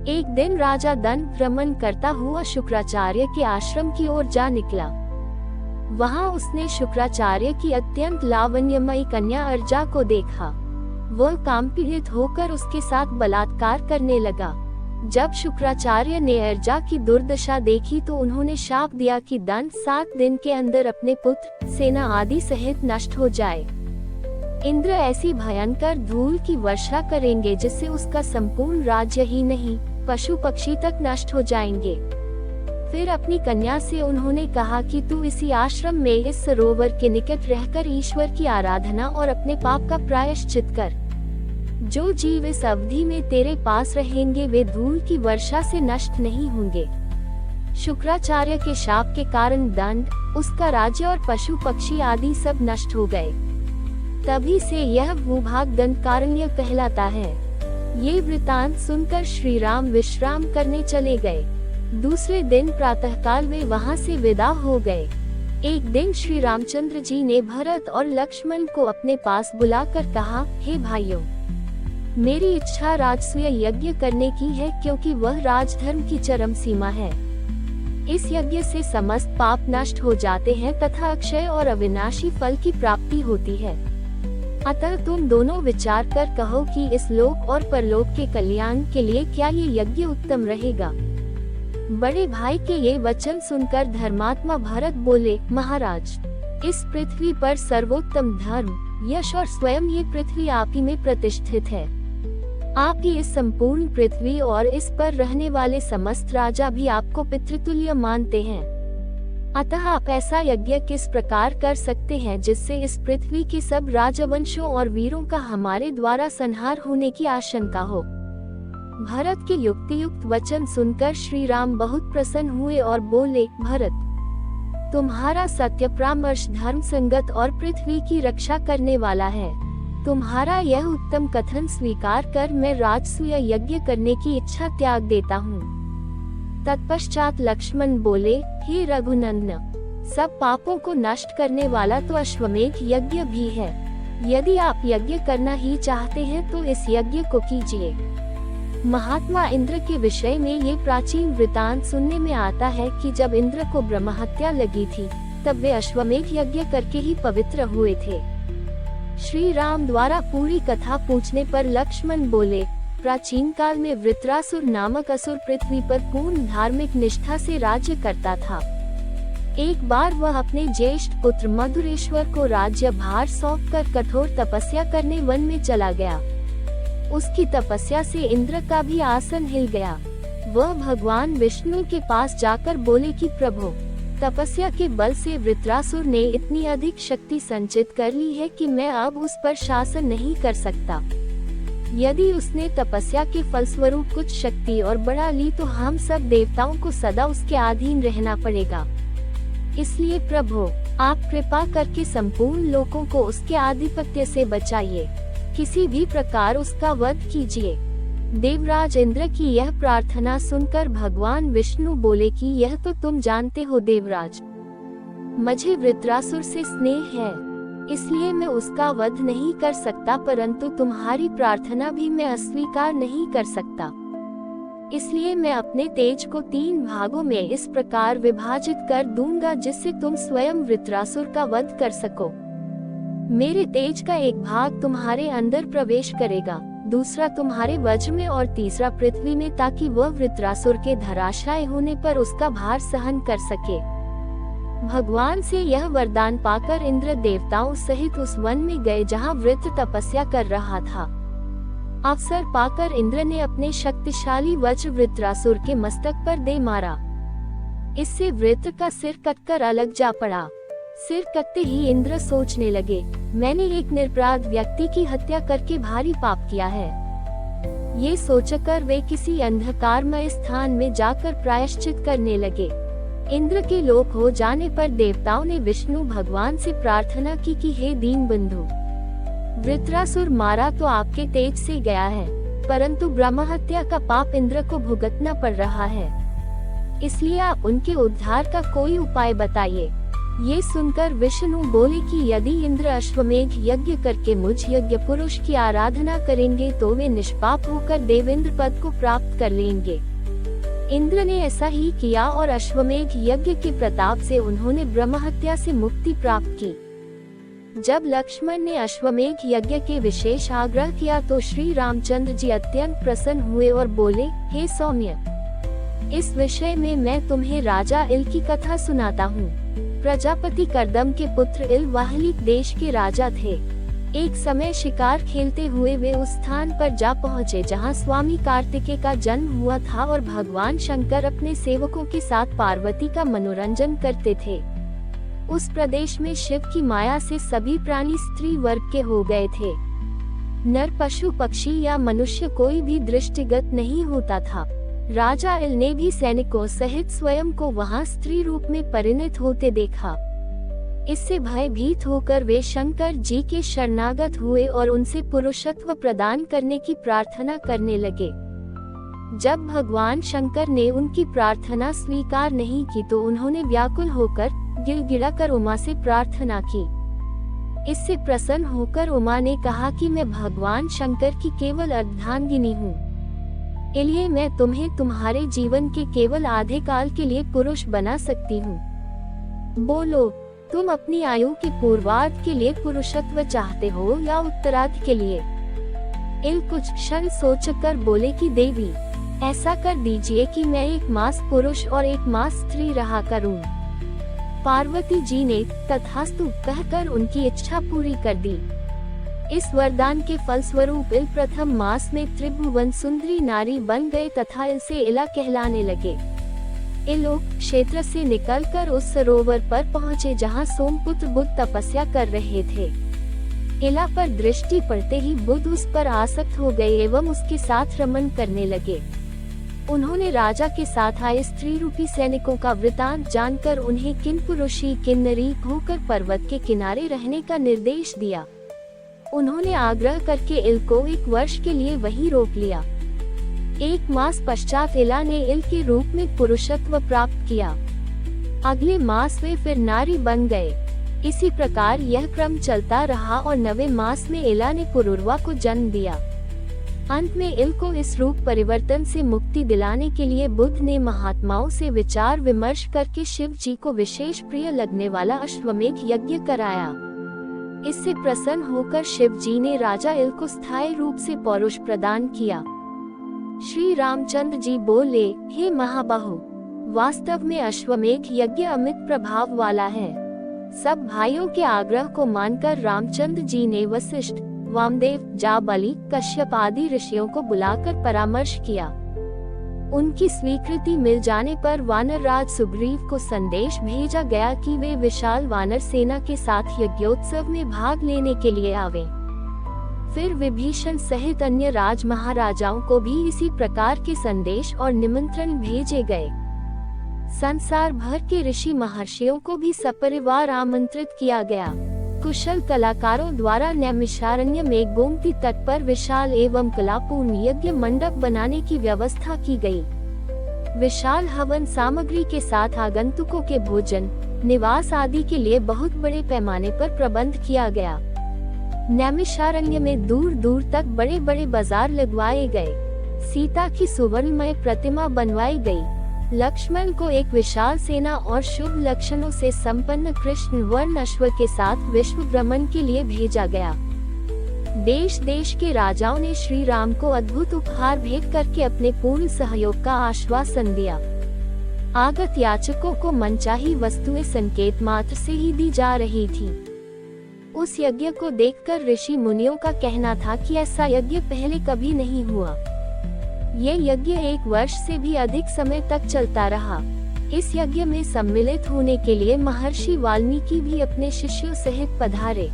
Speaker 1: एक दिन राजा दंड भ्रमण करता हुआ शुक्राचार्य के आश्रम की ओर जा निकला। वहां उसने शुक्राचार्य की अत्यंत लावण्यमयी कन्या अर्जा को देखा। वह कामपीड़ित होकर उसके साथ बलात्कार करने लगा। जब शुक्राचार्य ने अर्जा की दुर्दशा देखी तो उन्होंने शाप दिया कि दंड 7 दिन के अंदर अपने पुत्र, सेना आदि सहित नष्ट हो जाए। इंद्र ऐसी भयंकर धूल की वर्षा करेंगे जिससे उसका संपूर्ण राज्य ही नहीं, पशु पक्षी तक नष्ट हो जाएंगे। फिर अपनी कन्या से उन्होंने कहा कि तू इसी आश्रम में इस सरोवर के निकट रहकर ईश्वर की आराधना और अपने पाप का प्रायश्चित कर। जो जीव इस अवधि में तेरे पास रहेंगे वे धूल की वर्षा से नष्ट नहीं होंगे। शुक्राचार्य के शाप के कारण दंड, उसका राज्य और पशु पक्षी आदि सब नष्ट हो गए। तभी से यह भूभाग दंडकारण्य कहलाता है। ये वृतांत सुनकर श्री राम विश्राम करने चले गए। दूसरे दिन प्रातःकाल वे वहां से विदा हो गए। एक दिन श्री रामचंद्र जी ने भरत और लक्ष्मण को अपने पास बुलाकर कहा, हे भाइयों, मेरी इच्छा राजसूय यज्ञ करने की है, क्योंकि वह राजधर्म की चरम सीमा है। इस यज्ञ से समस्त पाप नष्ट हो जाते हैं तथा अक्षय और अविनाशी फल की प्राप्ति होती है। अतः तुम दोनों विचार कर कहो कि इस लोक और परलोक के कल्याण के लिए क्या ये यज्ञ उत्तम रहेगा। बड़े भाई के ये वचन सुनकर धर्मात्मा भरत बोले, महाराज, इस पृथ्वी पर सर्वोत्तम धर्म, यश और स्वयं ये पृथ्वी आप ही में प्रतिष्ठित है। आप ही इस संपूर्ण पृथ्वी और इस पर रहने वाले समस्त राजा भी आपको पितृतुल्य मानते हैं। अतः आप ऐसा यज्ञ किस प्रकार कर सकते हैं जिससे इस पृथ्वी के सब राजवंशों और वीरों का हमारे द्वारा संहार होने की आशंका हो। भरत के युक्तियुक्त वचन सुनकर श्री राम बहुत प्रसन्न हुए और बोले, भरत, तुम्हारा सत्य परामर्श धर्म संगत और पृथ्वी की रक्षा करने वाला है। तुम्हारा यह उत्तम कथन स्वीकार कर मैं राजसूय यज्ञ करने की इच्छा त्याग देता हूँ। तत्पश्चात लक्ष्मण बोले, हे रघुनंदन, सब पापों को नष्ट करने वाला तो अश्वमेध यज्ञ भी है। यदि आप यज्ञ करना ही चाहते हैं तो इस यज्ञ को कीजिए। महात्मा इंद्र के विषय में ये प्राचीन वृतांत सुनने में आता है कि जब इंद्र को ब्रह्महत्या लगी थी तब वे अश्वमेध यज्ञ करके ही पवित्र हुए थे। श्री राम द्वारा पूरी कथा पूछने पर लक्ष्मण बोले, प्राचीन काल में वृत्रासुर नामक असुर पृथ्वी पर पूर्ण धार्मिक निष्ठा से राज्य करता था। एक बार वह अपने ज्येष्ठ पुत्र मधुरेश्वर को राज्य भार सौंपकर कठोर तपस्या करने वन में चला गया। उसकी तपस्या से इंद्र का भी आसन हिल गया। वह भगवान विष्णु के पास जाकर बोले कि प्रभु, तपस्या के बल से वृत्रासुर ने इतनी अधिक शक्ति संचित कर ली है कि मैं अब उस पर शासन नहीं कर सकता। यदि उसने तपस्या के फलस्वरूप कुछ शक्ति और बढ़ा ली तो हम सब देवताओं को सदा उसके अधीन रहना पड़ेगा। इसलिए प्रभु, आप कृपा करके संपूर्ण लोगों को उसके आधिपत्य से बचाइए। किसी भी प्रकार उसका वध कीजिए। देवराज इंद्र की यह प्रार्थना सुनकर भगवान विष्णु बोले कि यह तो तुम जानते हो देवराज, मुझे वृत्रासुर से स्नेह है, इसलिए मैं उसका वध नहीं कर सकता, परंतु तुम्हारी प्रार्थना भी मैं अस्वीकार नहीं कर सकता। इसलिए मैं अपने तेज को 3 भागों में इस प्रकार विभाजित कर दूंगा जिससे तुम स्वयं वृत्रासुर का वध कर सको। मेरे तेज का एक भाग तुम्हारे अंदर प्रवेश करेगा, दूसरा तुम्हारे वज्र में और तीसरा पृथ्वी में, ताकि वह वृत्रासुर के धराशायी होने पर उसका भार सहन कर सके। भगवान से यह वरदान पाकर इंद्र देवताओं सहित उस वन में गए जहाँ वृत्र तपस्या कर रहा था। अवसर पाकर इंद्र ने अपने शक्तिशाली वज्र वृत्रासुर के मस्तक पर दे मारा। इससे वृत्र का सिर कटकर अलग जा पड़ा। सिर कटते ही इंद्र सोचने लगे, मैंने एक निरपराध व्यक्ति की हत्या करके भारी पाप किया है। ये सोचकर वे किसी अंधकारमय स्थान में जाकर प्रायश्चित करने लगे। इंद्र के लोप हो जाने पर देवताओं ने विष्णु भगवान से प्रार्थना की कि हे दीन बंधु, वृत्रासुर मारा तो आपके तेज से गया है, परंतु ब्रह्म हत्या का पाप इंद्र को भुगतना पड़ रहा है, इसलिए आप उनके उद्धार का कोई उपाय बताइए। ये सुनकर विष्णु बोले कि यदि इंद्र अश्वमेघ यज्ञ करके मुझ यज्ञ पुरुष की आराधना करेंगे तो वे निष्पाप होकर देवेंद्र पद को प्राप्त कर लेंगे। इंद्र ने ऐसा ही किया और अश्वमेघ यज्ञ के प्रताप से उन्होंने ब्रह्म हत्या से मुक्ति प्राप्त की। जब लक्ष्मण ने अश्वमेघ यज्ञ के विशेष आग्रह किया तो श्री रामचंद्र जी अत्यंत प्रसन्न हुए और बोले, हे सौम्य, इस विषय में मैं तुम्हें राजा इल की कथा सुनाता हूँ। प्रजापति कर्दम के पुत्र इल वाहलिक देश के राजा थे। एक समय शिकार खेलते हुए वे उस स्थान पर जा पहुँचे जहाँ स्वामी कार्तिकेय का जन्म हुआ था और भगवान शंकर अपने सेवकों के साथ पार्वती का मनोरंजन करते थे। उस प्रदेश में शिव की माया से सभी प्राणी स्त्री वर्ग के हो गए थे। नर, पशु, पक्षी या मनुष्य कोई भी दृष्टिगत नहीं होता था। राजा इल ने भी सैनिकों सहित स्वयं को वहां स्त्री रूप में परिणत होते देखा। इससे भयभीत होकर वे शंकर जी के शरणागत हुए और उनसे पुरुषत्व प्रदान करने की प्रार्थना करने लगे। जब भगवान शंकर ने उनकी प्रार्थना स्वीकार नहीं की तो उन्होंने व्याकुल होकर गिड़गिड़ाकर उमा से प्रार्थना की। इससे प्रसन्न होकर उमा ने कहा कि मैं भगवान शंकर की केवल अर्धांगिनी हूँ, इसलिए मैं तुम्हें तुम्हारे जीवन के केवल आधे काल के लिए पुरुष बना सकती हूँ। बोलो, तुम अपनी आयु के पूर्वार्ध के लिए पुरुषत्व चाहते हो या उत्तरार्ध के लिए? इल कुछ क्षण सोचकर बोले कि देवी, ऐसा कर दीजिए कि मैं एक मास पुरुष और एक मास स्त्री रहा करूं। पार्वती जी ने तथास्तु कहकर उनकी इच्छा पूरी कर दी। इस वरदान के फलस्वरूप इल प्रथम मास में त्रिभुवन सुंदरी नारी बन गए तथा इल से इला कहलाने लगे। इल लोक क्षेत्र से निकलकर उस सरोवर पर पहुँचे जहाँ सोमपुत्र बुद्ध तपस्या कर रहे थे। इला पर दृष्टि पड़ते ही बुद्ध उस पर आसक्त हो गए एवं उसके साथ रमण करने लगे। उन्होंने राजा के साथ आए स्त्री रूपी सैनिकों का वृतांत जानकर उन्हें किन्पुरुषी किन्नरी होकर पर्वत के किनारे रहने का निर्देश दिया। उन्होंने आग्रह करके इल को 1 वर्ष के लिए वहीं रोक लिया। 1 मास पश्चात इला ने इल के रूप में पुरुषत्व प्राप्त किया। अगले मास वे फिर नारी बन गए। इसी प्रकार यह क्रम चलता रहा और 9वें मास में इला ने पुरुरवा को जन्म दिया। अंत में इल को इस रूप परिवर्तन से मुक्ति दिलाने के लिए बुद्ध ने महात्माओं से विचार विमर्श करके शिव जी को विशेष प्रिय लगने वाला अश्वमेघ यज्ञ कराया। इससे प्रसन्न होकर शिव जी ने राजा इल को स्थायी रूप से पौरुष प्रदान किया। श्री रामचंद्र जी बोले, हे महाबाहु, वास्तव में अश्वमेघ यज्ञ अमित प्रभाव वाला है। सब भाइयों के आग्रह को मानकर रामचंद्र जी ने वशिष्ठ, वामदेव, जाबाली, कश्यप आदि ऋषियों को बुलाकर परामर्श किया। उनकी स्वीकृति मिल जाने पर वानर राज सुग्रीव को संदेश भेजा गया कि वे विशाल वानर सेना के साथ यज्ञोत्सव में भाग लेने के लिए आवे। फिर विभीषण सहित अन्य राज महाराजाओं को भी इसी प्रकार के संदेश और निमंत्रण भेजे गए। संसार भर के ऋषि महर्षियों को भी सपरिवार आमंत्रित किया गया। कुशल कलाकारों द्वारा नैमिषारण्य में गोमती तट पर विशाल एवं कलापूर्ण यज्ञ मंडप बनाने की व्यवस्था की गई। विशाल हवन सामग्री के साथ आगंतुकों के भोजन, निवास आदि के लिए बहुत बड़े पैमाने पर प्रबंध किया गया। नैमिषारण्य में दूर दूर तक बड़े बड़े बाजार लगवाए गए। सीता की सुवर्णमय प्रतिमा बनवाई गई। लक्ष्मण को एक विशाल सेना और शुभ लक्षणों से संपन्न कृष्ण वर्ण अश्व के साथ विश्व भ्रमण के लिए भेजा गया। देश देश के राजाओं ने श्री राम को अद्भुत उपहार भेंट करके अपने पूर्ण सहयोग का आश्वासन दिया। आगत याचकों को मनचाही वस्तुएं संकेत मात्र से ही दी जा रही थी। उस यज्ञ को देखकर ऋषि मुनियों का कहना था कि ऐसा यज्ञ पहले कभी नहीं हुआ। ये यज्ञ 1 वर्ष से भी अधिक समय तक चलता रहा। इस यज्ञ में सम्मिलित होने के लिए महर्षि वाल्मीकि भी अपने शिष्यों सहित पधारे।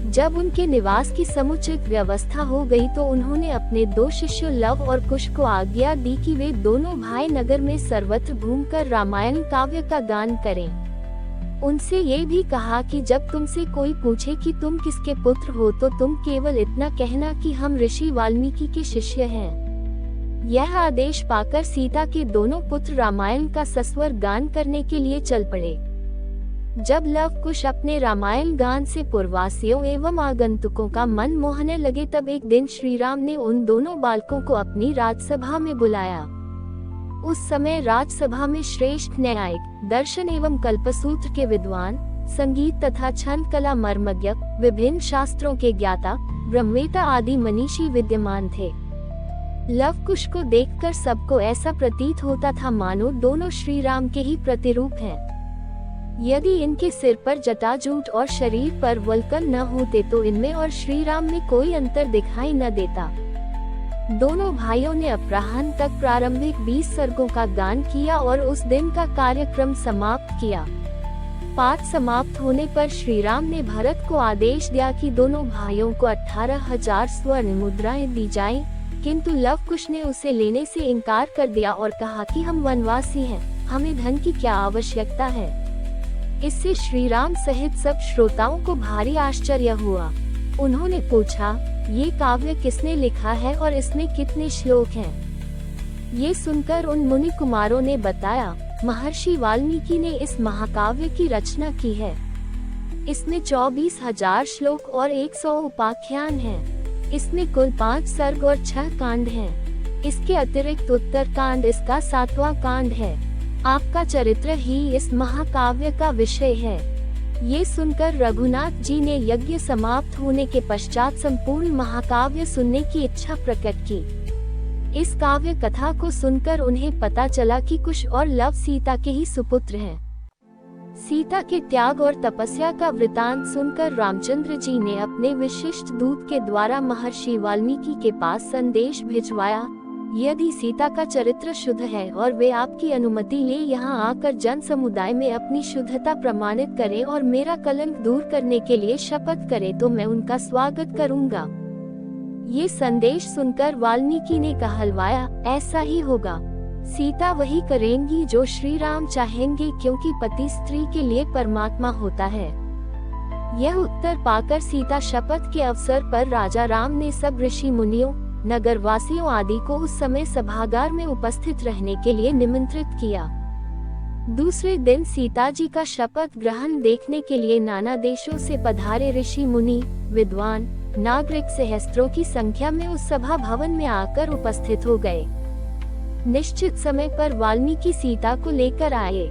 Speaker 1: जब उनके निवास की समुचित व्यवस्था हो गई तो उन्होंने अपने 2 शिष्यों लव और कुश को आज्ञा दी कि वे दोनों भाई नगर में सर्वत्र घूमकर रामायण काव्य का गान करें। उनसे ये भी कहा कि जब तुमसे कोई पूछे कि तुम किसके पुत्र हो तो तुम केवल इतना कहना कि हम ऋषि वाल्मीकि के शिष्य हैं। यह आदेश पाकर सीता के दोनों पुत्र रामायण का सस्वर गान करने के लिए चल पड़े। जब लव कुश अपने रामायण गान से पूर्ववासियों एवं आगंतुकों का मन मोहने लगे तब एक दिन श्री राम ने उन दोनों बालकों को अपनी राजसभा में बुलाया। उस समय राजसभा में श्रेष्ठ न्यायिक, दर्शन एवं कल्पसूत्र के विद्वान, संगीत तथा छंद कला मर्मज्ञ, विभिन्न शास्त्रों के ज्ञाता, ब्रह्मवेता आदि मनीषी विद्यमान थे। लव कुश को देखकर सबको ऐसा प्रतीत होता था मानो दोनों श्री राम के ही प्रतिरूप हैं। यदि इनके सिर पर जटाजूट और शरीर पर वल्कल न होते तो इनमें और श्री राम में कोई अंतर दिखाई न देता। दोनों भाइयों ने अपराह्न तक प्रारंभिक 20 सर्गों का गान किया और उस दिन का कार्यक्रम समाप्त किया। पाठ समाप्त होने पर श्री राम ने भरत को आदेश दिया कि दोनों भाइयों को 18,000 स्वर्ण मुद्राएं दी जाएं, किंतु लव कुश ने उसे लेने से इनकार कर दिया और कहा कि हम वनवासी हैं, हमें धन की क्या आवश्यकता है। इससे श्री राम सहित सब श्रोताओं को भारी आश्चर्य हुआ। उन्होंने पूछा, ये काव्य किसने लिखा है और इसमें कितने श्लोक हैं? ये सुनकर उन मुनि कुमारों ने बताया, महर्षि वाल्मीकि ने इस महाकाव्य की रचना की है। इसमें 24,000 श्लोक और 100 उपाख्यान हैं। इसमें कुल 5 सर्ग और 6 कांड हैं। इसके अतिरिक्त उत्तर कांड इसका 7वां कांड है। आपका चरित्र ही इस महाकाव्य का विषय है। ये सुनकर रघुनाथ जी ने यज्ञ समाप्त होने के पश्चात संपूर्ण महाकाव्य सुनने की इच्छा प्रकट की। इस काव्य कथा को सुनकर उन्हें पता चला कि कुश और लव सीता के ही सुपुत्र हैं। सीता के त्याग और तपस्या का वृतांत सुनकर रामचंद्र जी ने अपने विशिष्ट दूत के द्वारा महर्षि वाल्मीकि के पास संदेश भिजवाया, यदि सीता का चरित्र शुद्ध है और वे आपकी अनुमति ले यहाँ आकर जन समुदाय में अपनी शुद्धता प्रमाणित करें और मेरा कलंक दूर करने के लिए शपथ करें तो मैं उनका स्वागत करूँगा। ये संदेश सुनकर वाल्मीकि ने कहलवाया, ऐसा ही होगा। सीता वही करेंगी जो श्री राम चाहेंगे, क्योंकि पति स्त्री के लिए परमात्मा होता है। यह उत्तर पाकर सीता शपथ के अवसर पर राजा राम ने सब ऋषि मुनियों, नगर वासियों आदि को उस समय सभागार में उपस्थित रहने के लिए निमंत्रित किया। दूसरे दिन सीता जी का शपथ ग्रहण देखने के लिए नाना देशों से पधारे ऋषि मुनि, विद्वान, नागरिक सहस्त्रों की संख्या में उस सभा भवन में आकर उपस्थित हो गए। निश्चित समय पर वाल्मीकि सीता को लेकर आए।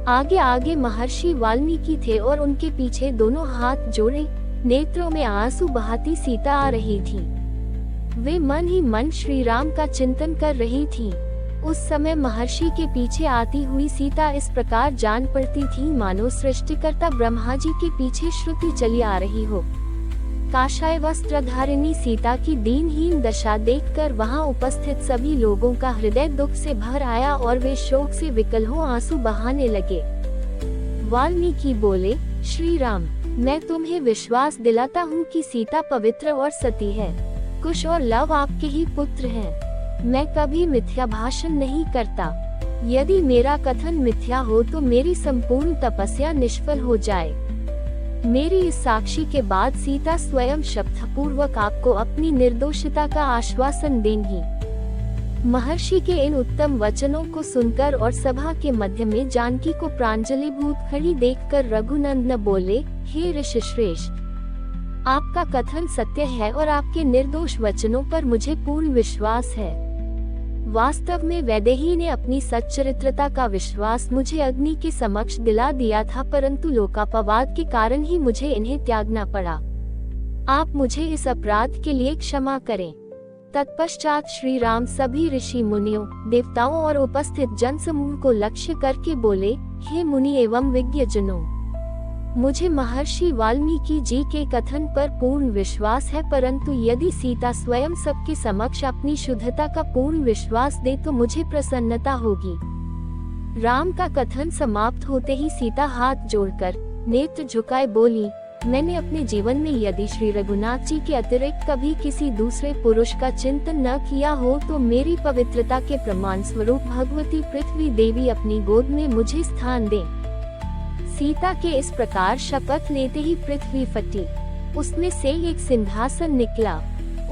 Speaker 1: आगे आगे महर्षि वाल्मीकि थे और उनके पीछे दोनों हाथ जोड़े, नेत्रों में आंसू बहाती सीता आ रही थी। वे मन ही मन श्री राम का चिंतन कर रही थीं। उस समय महर्षि के पीछे आती हुई सीता इस प्रकार जान पड़ती थी मानो सृष्टिकर्ता ब्रह्मा जी के पीछे श्रुति चली आ रही हो। काषाय वस्त्रधारिणी सीता की दीनहीन दशा देखकर वहां उपस्थित सभी लोगों का हृदय दुख से भर आया और वे शोक से विकल हो आंसू बहाने लगे। वाल्मीकि बोले, श्री राम, मैं तुम्हें विश्वास दिलाता हूँ कि सीता पवित्र और सती है। कुश और लव आपके ही पुत्र हैं। मैं कभी मिथ्या भाषण नहीं करता। यदि मेरा कथन मिथ्या हो तो मेरी संपूर्ण तपस्या निष्फल हो जाए। मेरी इस साक्षी के बाद सीता स्वयं शपथपूर्वक आपको अपनी निर्दोषिता का आश्वासन देंगी। महर्षि के इन उत्तम वचनों को सुनकर और सभा के मध्य में जानकी को प्रांजलिभूत खड़ी देखकर रघुनंदन बोले, हे ऋषि श्रेष्ठ, आपका कथन सत्य है और आपके निर्दोष वचनों पर मुझे पूर्ण विश्वास है। वास्तव में वैदेही ने अपनी सच्चरित्रता का विश्वास मुझे अग्नि के समक्ष दिला दिया था, परंतु लोकापवाद के कारण ही मुझे इन्हें त्यागना पड़ा। आप मुझे इस अपराध के लिए क्षमा करें। तत्पश्चात श्री राम सभी ऋषि मुनियों, देवताओं और उपस्थित जनसमूह को लक्ष्य करके बोले, हे मुनि एवं विज्ञजनों, मुझे महर्षि वाल्मीकि जी के कथन पर पूर्ण विश्वास है, परंतु यदि सीता स्वयं सबके समक्ष अपनी शुद्धता का पूर्ण विश्वास दे तो मुझे प्रसन्नता होगी। राम का कथन समाप्त होते ही सीता हाथ जोड़कर नेत्र झुकाए बोली, मैंने अपने जीवन में यदि श्री रघुनाथ जी के अतिरिक्त कभी किसी दूसरे पुरुष का चिंतन न किया हो तो मेरी पवित्रता के प्रमाण स्वरूप भगवती पृथ्वी देवी अपनी गोद में मुझे स्थान दें। सीता के इस प्रकार शपथ लेते ही पृथ्वी फटी, उसमें से एक सिंहासन निकला,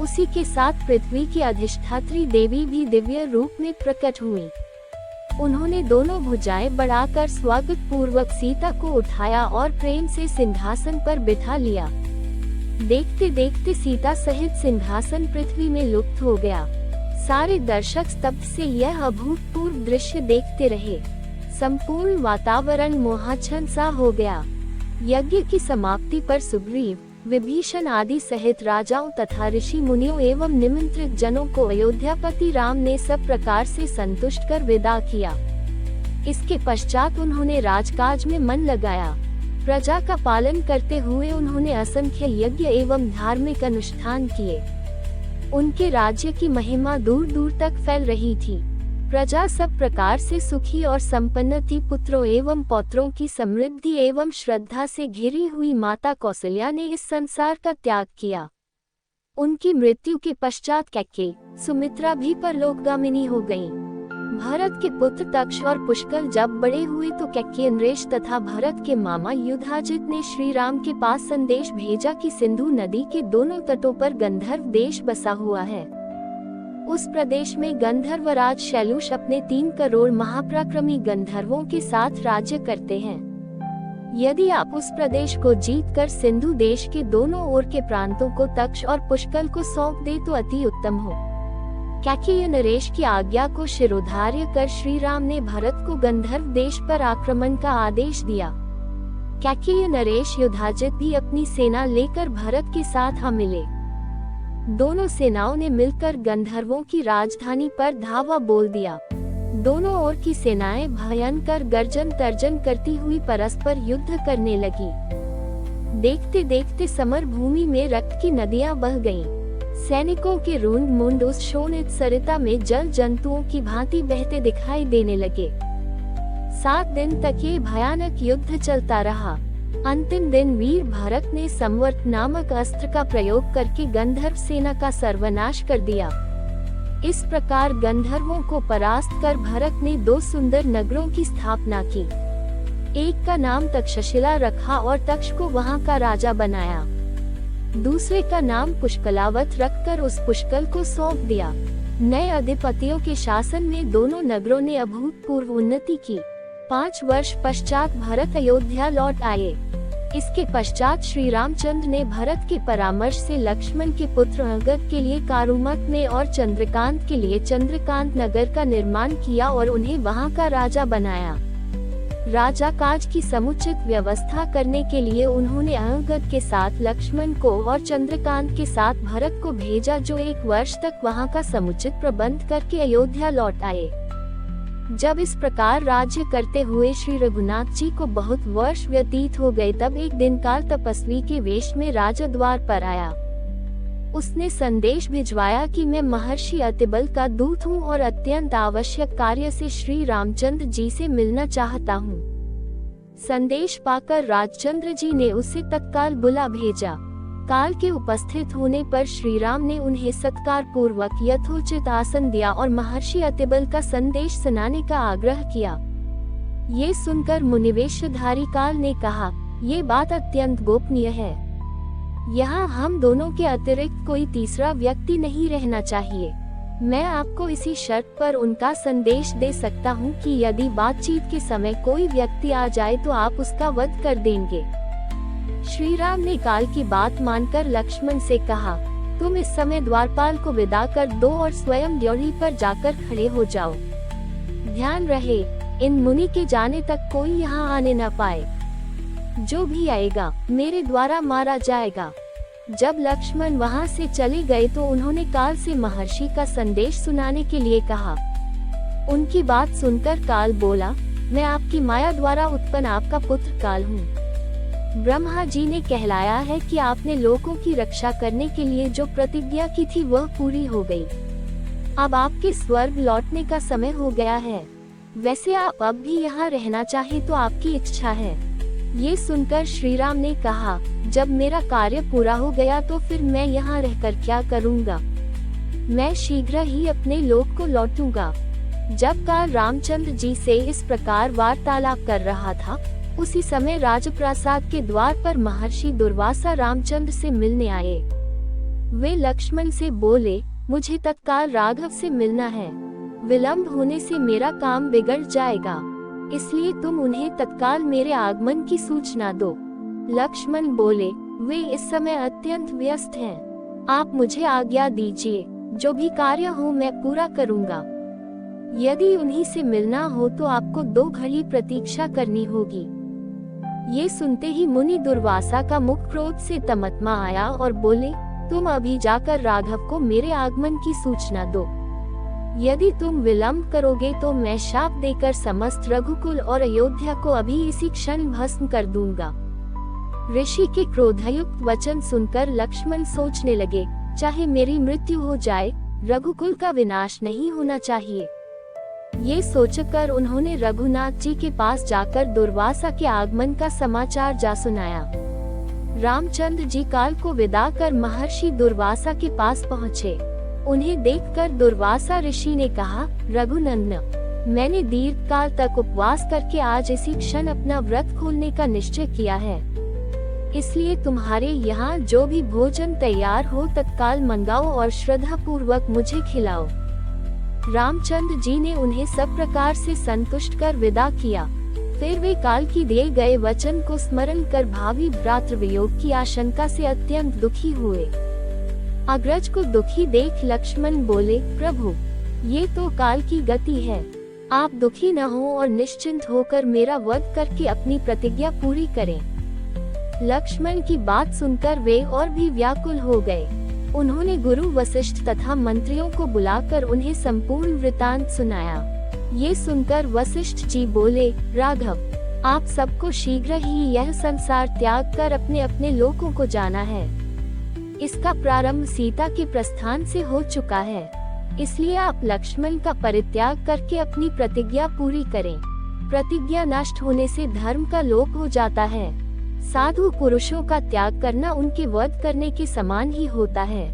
Speaker 1: उसी के साथ पृथ्वी की अधिष्ठात्री देवी भी दिव्य रूप में प्रकट हुई। उन्होंने दोनों भुजाएं बढ़ाकर स्वागत पूर्वक सीता को उठाया और प्रेम से सिंहासन पर बिठा लिया। देखते देखते सीता सहित सिंहासन पृथ्वी में लुप्त हो गया। सारे दर्शक स्तब्ध से यह अभूतपूर्व दृश्य देखते रहे। संपूर्ण वातावरण मोहाच्छन्न सा हो गया। यज्ञ की समाप्ति पर सुग्रीव, विभीषण आदि सहित राजाओं तथा ऋषि मुनियों एवं निमंत्रित जनों को अयोध्यापति राम ने सब प्रकार से संतुष्ट कर विदा किया। इसके पश्चात उन्होंने राजकाज में मन लगाया। प्रजा का पालन करते हुए उन्होंने असंख्य यज्ञ एवं धार्मिक अनुष्ठान किए। उनके राज्य की महिमा दूर दूर तक फैल रही थी। प्रजा सब प्रकार से सुखी और संपन्न थी। पुत्रों एवं पौत्रों की समृद्धि एवं श्रद्धा से घिरी हुई माता कौशल्या ने इस संसार का त्याग किया। उनकी मृत्यु के पश्चात कैकेयी, सुमित्रा भी परलोकगामिनी हो गईं। भरत के पुत्र तक्ष और पुष्कल जब बड़े हुए तो कैकेयी नरेश तथा भरत के मामा युधाजित ने श्री राम के पास संदेश भेजा कि सिंधु नदी के दोनों तटों पर गंधर्व देश बसा हुआ है। उस प्रदेश में गंधर्वराज शैलुष अपने 3 करोड़ महापराक्रमी गंधर्वों के साथ राज्य करते हैं। यदि आप उस प्रदेश को जीतकर सिंधु देश के दोनों ओर के प्रांतों को तक्ष और पुष्कल को सौंप दे तो अति उत्तम हो। कैकेयी नरेश की आज्ञा को शिरोधार्य कर श्री राम ने भरत को गंधर्व देश पर आक्रमण का आदेश दिया। कैकेयी नरेश युधाजित भी अपनी सेना लेकर भरत के साथ आ मिले। दोनों सेनाओं ने मिलकर गंधर्वों की राजधानी पर धावा बोल दिया। दोनों ओर की सेनाएं भयंकर गर्जन तर्जन करती हुई परस्पर युद्ध करने लगी। देखते देखते समर भूमि में रक्त की नदियां बह गईं। सैनिकों के रूंड मुंड उस शोणित सरिता में जल जंतुओं की भांति बहते दिखाई देने लगे। 7 दिन तक ये भयानक युद्ध चलता रहा। अंतिम दिन वीर भरत ने संवर्त नामक अस्त्र का प्रयोग करके गंधर्व सेना का सर्वनाश कर दिया। इस प्रकार गंधर्वों को परास्त कर भरत ने 2 सुंदर नगरों की स्थापना की। एक का नाम तक्षशिला रखा और तक्ष को वहां का राजा बनाया। दूसरे का नाम पुष्कलावत रखकर उस पुष्कल को सौंप दिया। नए अधिपतियों के शासन में दोनों नगरों ने अभूतपूर्व उन्नति की। 5 वर्ष पश्चात भरत अयोध्या लौट आए। इसके पश्चात श्री रामचंद्र ने भरत के परामर्श से लक्ष्मण के पुत्र अंगद के लिए कारुमक में और चंद्रकांत के लिए चंद्रकांत नगर का निर्माण किया और उन्हें वहां का राजा बनाया। राजा काज की समुचित व्यवस्था करने के लिए उन्होंने अंगद के साथ लक्ष्मण को और चंद्रकांत के साथ भरत को भेजा, जो 1 वर्ष तक वहां का समुचित प्रबंध करके अयोध्या लौट आए। जब इस प्रकार राज्य करते हुए श्री रघुनाथ जी को बहुत वर्ष व्यतीत हो गए, तब एक दिन काल तपस्वी के वेश में राजा द्वार पर आया। उसने संदेश भिजवाया कि मैं महर्षि अतिबल का दूत हूँ और अत्यंत आवश्यक कार्य से श्री रामचंद्र जी से मिलना चाहता हूँ। संदेश पाकर राजचंद्र जी ने उसे तत्काल बुला भेजा। काल के उपस्थित होने पर श्री राम ने उन्हें सत्कार पूर्वक यथोचित आसन दिया और महर्षि अतिबल का संदेश सुनाने का आग्रह किया। ये सुनकर मुनिवेशधारी काल ने कहा, ये बात अत्यंत गोपनीय है। यहाँ हम दोनों के अतिरिक्त कोई तीसरा व्यक्ति नहीं रहना चाहिए। मैं आपको इसी शर्त पर उनका संदेश दे सकता हूँ कि यदि बातचीत के समय कोई व्यक्ति आ जाए तो आप उसका वध कर देंगे। श्री राम ने काल की बात मानकर लक्ष्मण से कहा, तुम इस समय द्वारपाल को विदा कर दो और स्वयं ड्योढ़ी पर जाकर खड़े हो जाओ। ध्यान रहे, इन मुनि के जाने तक कोई यहाँ आने न पाए। जो भी आएगा मेरे द्वारा मारा जाएगा। जब लक्ष्मण वहां से चले गए तो उन्होंने काल से महर्षि का संदेश सुनाने के लिए कहा। उनकी बात सुनकर काल बोला, मैं आपकी माया द्वारा उत्पन्न आपका पुत्र काल हूँ। ब्रह्मा जी ने कहलाया है कि आपने लोगों की रक्षा करने के लिए जो प्रतिज्ञा की थी वह पूरी हो गई। अब आपके स्वर्ग लौटने का समय हो गया है। वैसे आप अब भी यहाँ रहना चाहे तो आपकी इच्छा है। ये सुनकर श्री राम ने कहा, जब मेरा कार्य पूरा हो गया तो फिर मैं यहाँ रहकर क्या करूँगा। मैं शीघ्र ही अपने लोक को लौटूंगा। जब काल रामचंद्र जी से इस प्रकार वार्तालाप कर रहा था, उसी समय राजप्रासाद के द्वार पर महर्षि दुर्वासा रामचंद्र से मिलने आए। वे लक्ष्मण से बोले, मुझे तत्काल राघव से मिलना है। विलंब होने से मेरा काम बिगड़ जाएगा, इसलिए तुम उन्हें तत्काल मेरे आगमन की सूचना दो। लक्ष्मण बोले, वे इस समय अत्यंत व्यस्त हैं। आप मुझे आज्ञा दीजिए, जो भी कार्य हो मैं पूरा करूँगा। यदि उन्हीं से मिलना हो तो आपको 2 घड़ी प्रतीक्षा करनी होगी। ये सुनते ही मुनि दुर्वासा का मुख क्रोध से तमतमा आया और बोले, तुम अभी जाकर राघव को मेरे आगमन की सूचना दो। यदि तुम विलंब करोगे तो मैं शाप देकर समस्त रघुकुल और अयोध्या को अभी इसी क्षण भस्म कर दूंगा। ऋषि के क्रोधयुक्त वचन सुनकर लक्ष्मण सोचने लगे, चाहे मेरी मृत्यु हो जाए, रघुकुल का विनाश नहीं होना चाहिए। ये सोचकर उन्होंने रघुनाथ जी के पास जाकर दुर्वासा के आगमन का समाचार जा सुनाया। रामचंद्र जी काल को विदा कर महर्षि दुर्वासा के पास पहुँचे। उन्हें देखकर दुर्वासा ऋषि ने कहा, रघुनंदन, मैंने दीर्घ काल तक उपवास करके आज इसी क्षण अपना व्रत खोलने का निश्चय किया है। इसलिए तुम्हारे यहाँ जो भी भोजन तैयार हो तत्काल मंगाओ और श्रद्धा पूर्वक मुझे खिलाओ। रामचंद्र जी ने उन्हें सब प्रकार से संतुष्ट कर विदा किया। फिर वे काल की दिए गए वचन को स्मरण कर भावी भ्रातृवियोग की आशंका से अत्यंत दुखी हुए। अग्रज को दुखी देख लक्ष्मण बोले, प्रभु, ये तो काल की गति है। आप दुखी न हो और निश्चिंत होकर मेरा वध करके अपनी प्रतिज्ञा पूरी करें। लक्ष्मण की बात सुनकर वे और भी व्याकुल हो गए। उन्होंने गुरु वशिष्ठ तथा मंत्रियों को बुलाकर उन्हें संपूर्ण वृतांत सुनाया। ये सुनकर वशिष्ठ जी बोले, राघव, आप सबको शीघ्र ही यह संसार त्याग कर अपने अपने लोकों को जाना है। इसका प्रारंभ सीता के प्रस्थान से हो चुका है, इसलिए आप लक्ष्मण का परित्याग करके अपनी प्रतिज्ञा पूरी करें। प्रतिज्ञा नष्ट होने से धर्म का लोप हो जाता है। साधु पुरुषों का त्याग करना उनके वध करने के समान ही होता है।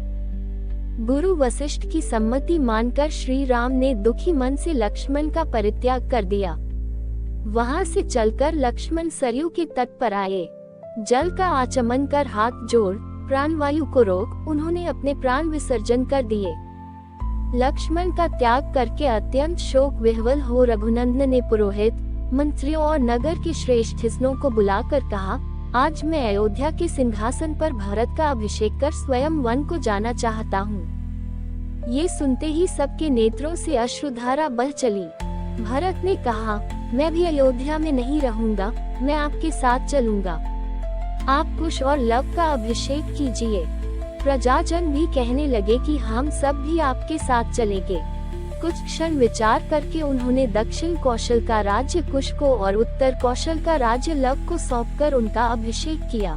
Speaker 1: गुरु वशिष्ठ की सम्मति मानकर श्री राम ने दुखी मन से लक्ष्मण का परित्याग कर दिया। वहां से चलकर लक्ष्मण सरयू के तट पर आए। जल का आचमन कर हाथ जोड़ प्राणवायु को रोक उन्होंने अपने प्राण विसर्जन कर दिए। लक्ष्मण का त्याग करके अत्यंत शोक विह्वल हो रघुनंदन ने पुरोहित, मंत्रियों और नगर के श्रेष्ठ जनों को बुलाकर कहा, आज मैं अयोध्या के सिंहासन पर भरत का अभिषेक कर स्वयं वन को जाना चाहता हूँ। ये सुनते ही सबके नेत्रों से अश्रुधारा बह चली। भरत ने कहा, मैं भी अयोध्या में नहीं रहूंगा, मैं आपके साथ चलूंगा। आप कुश और लव का अभिषेक कीजिए। प्रजाजन भी कहने लगे कि हम सब भी आपके साथ चलेंगे। कुछ क्षण विचार करके उन्होंने दक्षिण कौशल का राज्य कुश को और उत्तर कौशल का राज्य लव को सौंपकर उनका अभिषेक किया।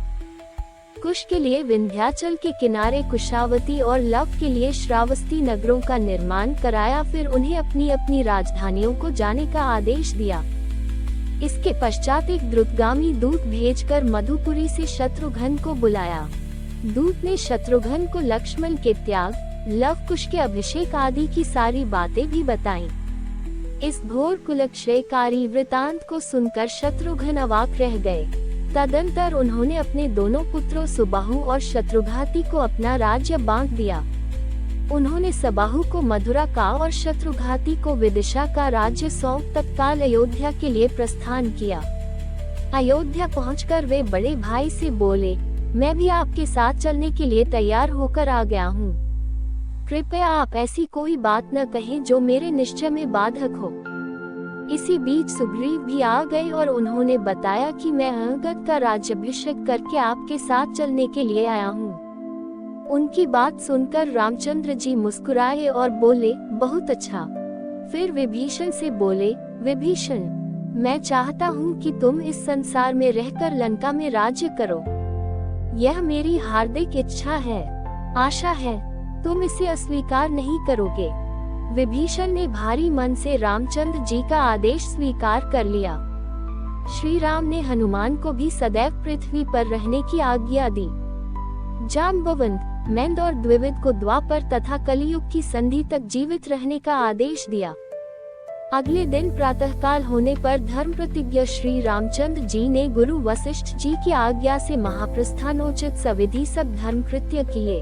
Speaker 1: कुश के लिए विंध्याचल के किनारे कुशावती और लव के लिए श्रावस्ती नगरों का निर्माण कराया। फिर उन्हें अपनी अपनी राजधानियों को जाने का आदेश दिया। इसके पश्चात एक द्रुतगामी दूत भेजकर मधुपुरी से शत्रुघ्न को बुलाया। दूत ने शत्रुघ्न को लक्ष्मण के त्याग, लव कुश के अभिषेक आदि की सारी बातें भी बताईं। इस घोर कुलक्षयकारी वृतांत को सुनकर शत्रुघ्न अवाक रह गए। तदंतर उन्होंने अपने दोनों पुत्रों सुबाहु और शत्रुघाती को अपना राज्य बांट दिया। उन्होंने सबाहु को मथुरा का और शत्रुघाती को विदिशा का राज्य सौंप तत्काल अयोध्या के लिए प्रस्थान किया। अयोध्या पहुंचकर वे बड़े भाई से बोले, मैं भी आपके साथ चलने के लिए तैयार होकर आ गया हूँ। कृपया आप ऐसी कोई बात न कहें जो मेरे निश्चय में बाधक हो। इसी बीच सुग्रीव भी आ गए और उन्होंने बताया कि मैं अंगद का राज्याभिषेक करके आपके साथ चलने के लिए आया हूँ। उनकी बात सुनकर रामचंद्र जी मुस्कुराए और बोले, बहुत अच्छा। फिर विभीषण से बोले, विभीषण, मैं चाहता हूँ कि तुम इस संसार में रहकर लंका में राज्य करो। यह मेरी हार्दिक इच्छा है, आशा है, तुम इसे अस्वीकार नहीं करोगे। विभीषण ने भारी मन से रामचंद्र जी का आदेश स्वीकार कर लिया। श्री राम ने हनुमान को भी सदैव पृथ्वी पर रहने की आज्ञा दी। जाम्बवंत, मैंद और द्विविद को द्वापर तथा कलियुग की संधि तक जीवित रहने का आदेश दिया। अगले दिन प्रातःकाल होने पर धर्म प्रतिज्ञ श्री रामचंद्र जी ने गुरु वशिष्ठ जी की आज्ञा से महाप्रस्थानोचित सविधि सब धर्म कृत्य किए।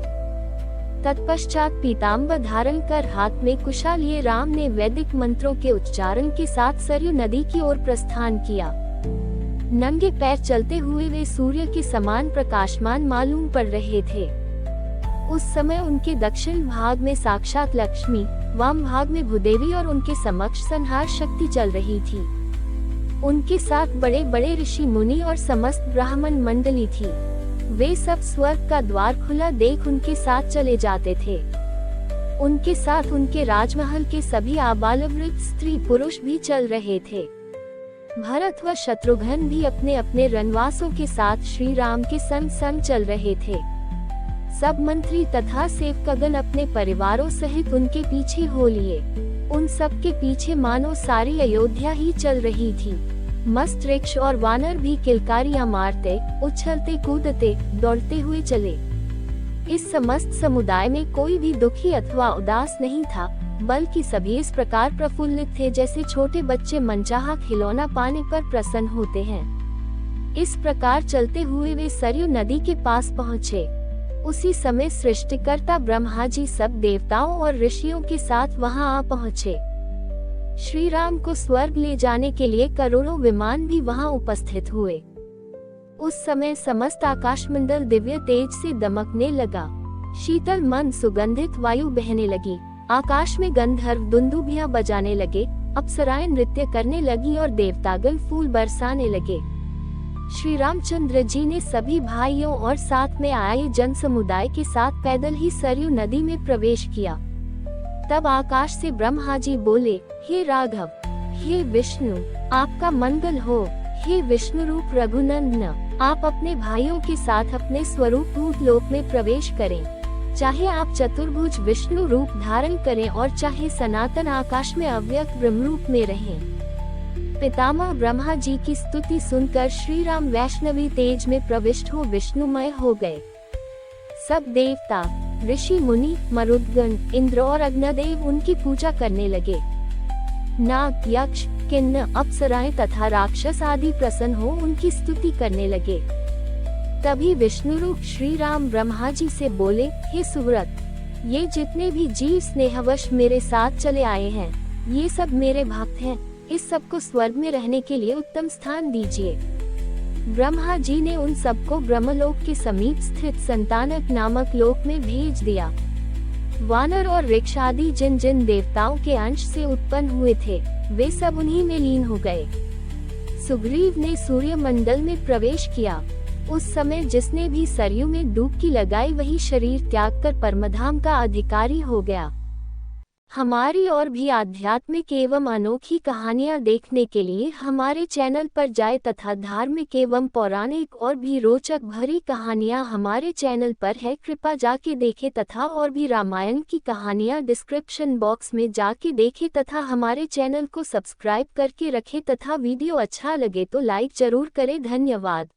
Speaker 1: तत्पश्चात पीताम्बर धारण कर हाथ में कुशा लिए राम ने वैदिक मंत्रों के उच्चारण के साथ सरयू नदी की ओर प्रस्थान किया। नंगे पैर चलते हुए वे सूर्य के समान प्रकाशमान मालूम पड़ रहे थे। उस समय उनके दक्षिण भाग में साक्षात लक्ष्मी, वाम भाग में भूदेवी और उनके समक्ष संहार शक्ति चल रही थी। उनके साथ बड़े बड़े ऋषि मुनि और समस्त ब्राह्मण मंडली थी। वे सब स्वर्ग का द्वार खुला देख उनके साथ चले जाते थे। उनके साथ उनके राजमहल के सभी आबालवृद्ध स्त्री पुरुष भी चल रहे थे। भरत व शत्रुघ्न भी अपने अपने रनवासों के साथ श्री राम के संग संग चल रहे थे। सब मंत्री तथा सेवकगण अपने परिवारों सहित उनके पीछे हो लिए। उन सब के पीछे मानो सारी अयोध्या ही चल रही थी। मस्त वृक्ष और वानर भी किलकारियां मारते, उछलते कूदते, दौड़ते हुए चले। इस समस्त समुदाय में कोई भी दुखी अथवा उदास नहीं था, बल्कि सभी इस प्रकार प्रफुल्लित थे जैसे छोटे बच्चे मनचाहा खिलौना पाने पर प्रसन्न होते हैं। इस प्रकार चलते हुए वे सरयू नदी के पास पहुँचे। उसी समय सृष्टिकर्ता ब्रह्मा जी सब देवताओं और ऋषियों के साथ वहां आ पहुँचे। श्री राम को स्वर्ग ले जाने के लिए करोड़ों विमान भी वहां उपस्थित हुए। उस समय समस्त आकाशमंडल दिव्य तेज से दमकने लगा। शीतल मंद सुगंधित वायु बहने लगी। आकाश में गंधर्व दुंदुभियां बजाने लगे, अप्सराएं नृत्य करने लगी और देवतागण फूल बरसाने लगे। श्री रामचंद्र जी ने सभी भाइयों और साथ में आए जन समुदाय के साथ पैदल ही सरयू नदी में प्रवेश किया। तब आकाश से ब्रह्मा जी बोले, हे राघव, हे विष्णु, आपका मंगल हो। हे विष्णु रूप रघुनंदन, आप अपने भाइयों के साथ अपने स्वरूप भूतलोक में प्रवेश करें। चाहे आप चतुर्भुज विष्णु रूप धारण करें और चाहे सनातन आकाश में अव्यक्त ब्रह्म रूप में रहें। पितामह ब्रह्मा जी की स्तुति सुनकर श्री राम वैष्णवी तेज में प्रविष्ट हो विष्णुमय हो गए। सब देवता, ऋषि मुनि, मरुदगण, इंद्र और अग्निदेव उनकी पूजा करने लगे। नाग, यक्ष, किन्नर, अप्सराएं तथा राक्षस आदि प्रसन्न हो उनकी स्तुति करने लगे। तभी विष्णु रूप श्री राम ब्रह्मा जी से बोले, हे सुव्रत, ये जितने भी जीव स्नेहवश मेरे साथ चले आए हैं, ये सब मेरे भक्त हैं। इस सब को स्वर्ग में रहने के लिए उत्तम स्थान दीजिए। ब्रह्मा जी ने उन सबको ब्रह्मलोक के समीप स्थित संतानक नामक लोक में भेज दिया। वानर और वृक्ष आदि जिन जिन देवताओं के अंश से उत्पन्न हुए थे, वे सब उन्हीं में लीन हो गए। सुग्रीव ने सूर्य मंडल में प्रवेश किया। उस समय जिसने भी सरयू में डुबकी लगाई वही शरीर त्याग कर परमधाम का अधिकारी हो गया। हमारी और भी आध्यात्मिक एवं अनोखी कहानियाँ देखने के लिए हमारे चैनल पर जाएं तथा धार्मिक एवं पौराणिक और भी रोचक भरी कहानियाँ हमारे चैनल पर है, कृपया जाके देखें तथा और भी रामायण की कहानियाँ डिस्क्रिप्शन बॉक्स में जाके देखें तथा हमारे चैनल को सब्सक्राइब करके रखें तथा वीडियो अच्छा लगे तो लाइक जरूर करें। धन्यवाद।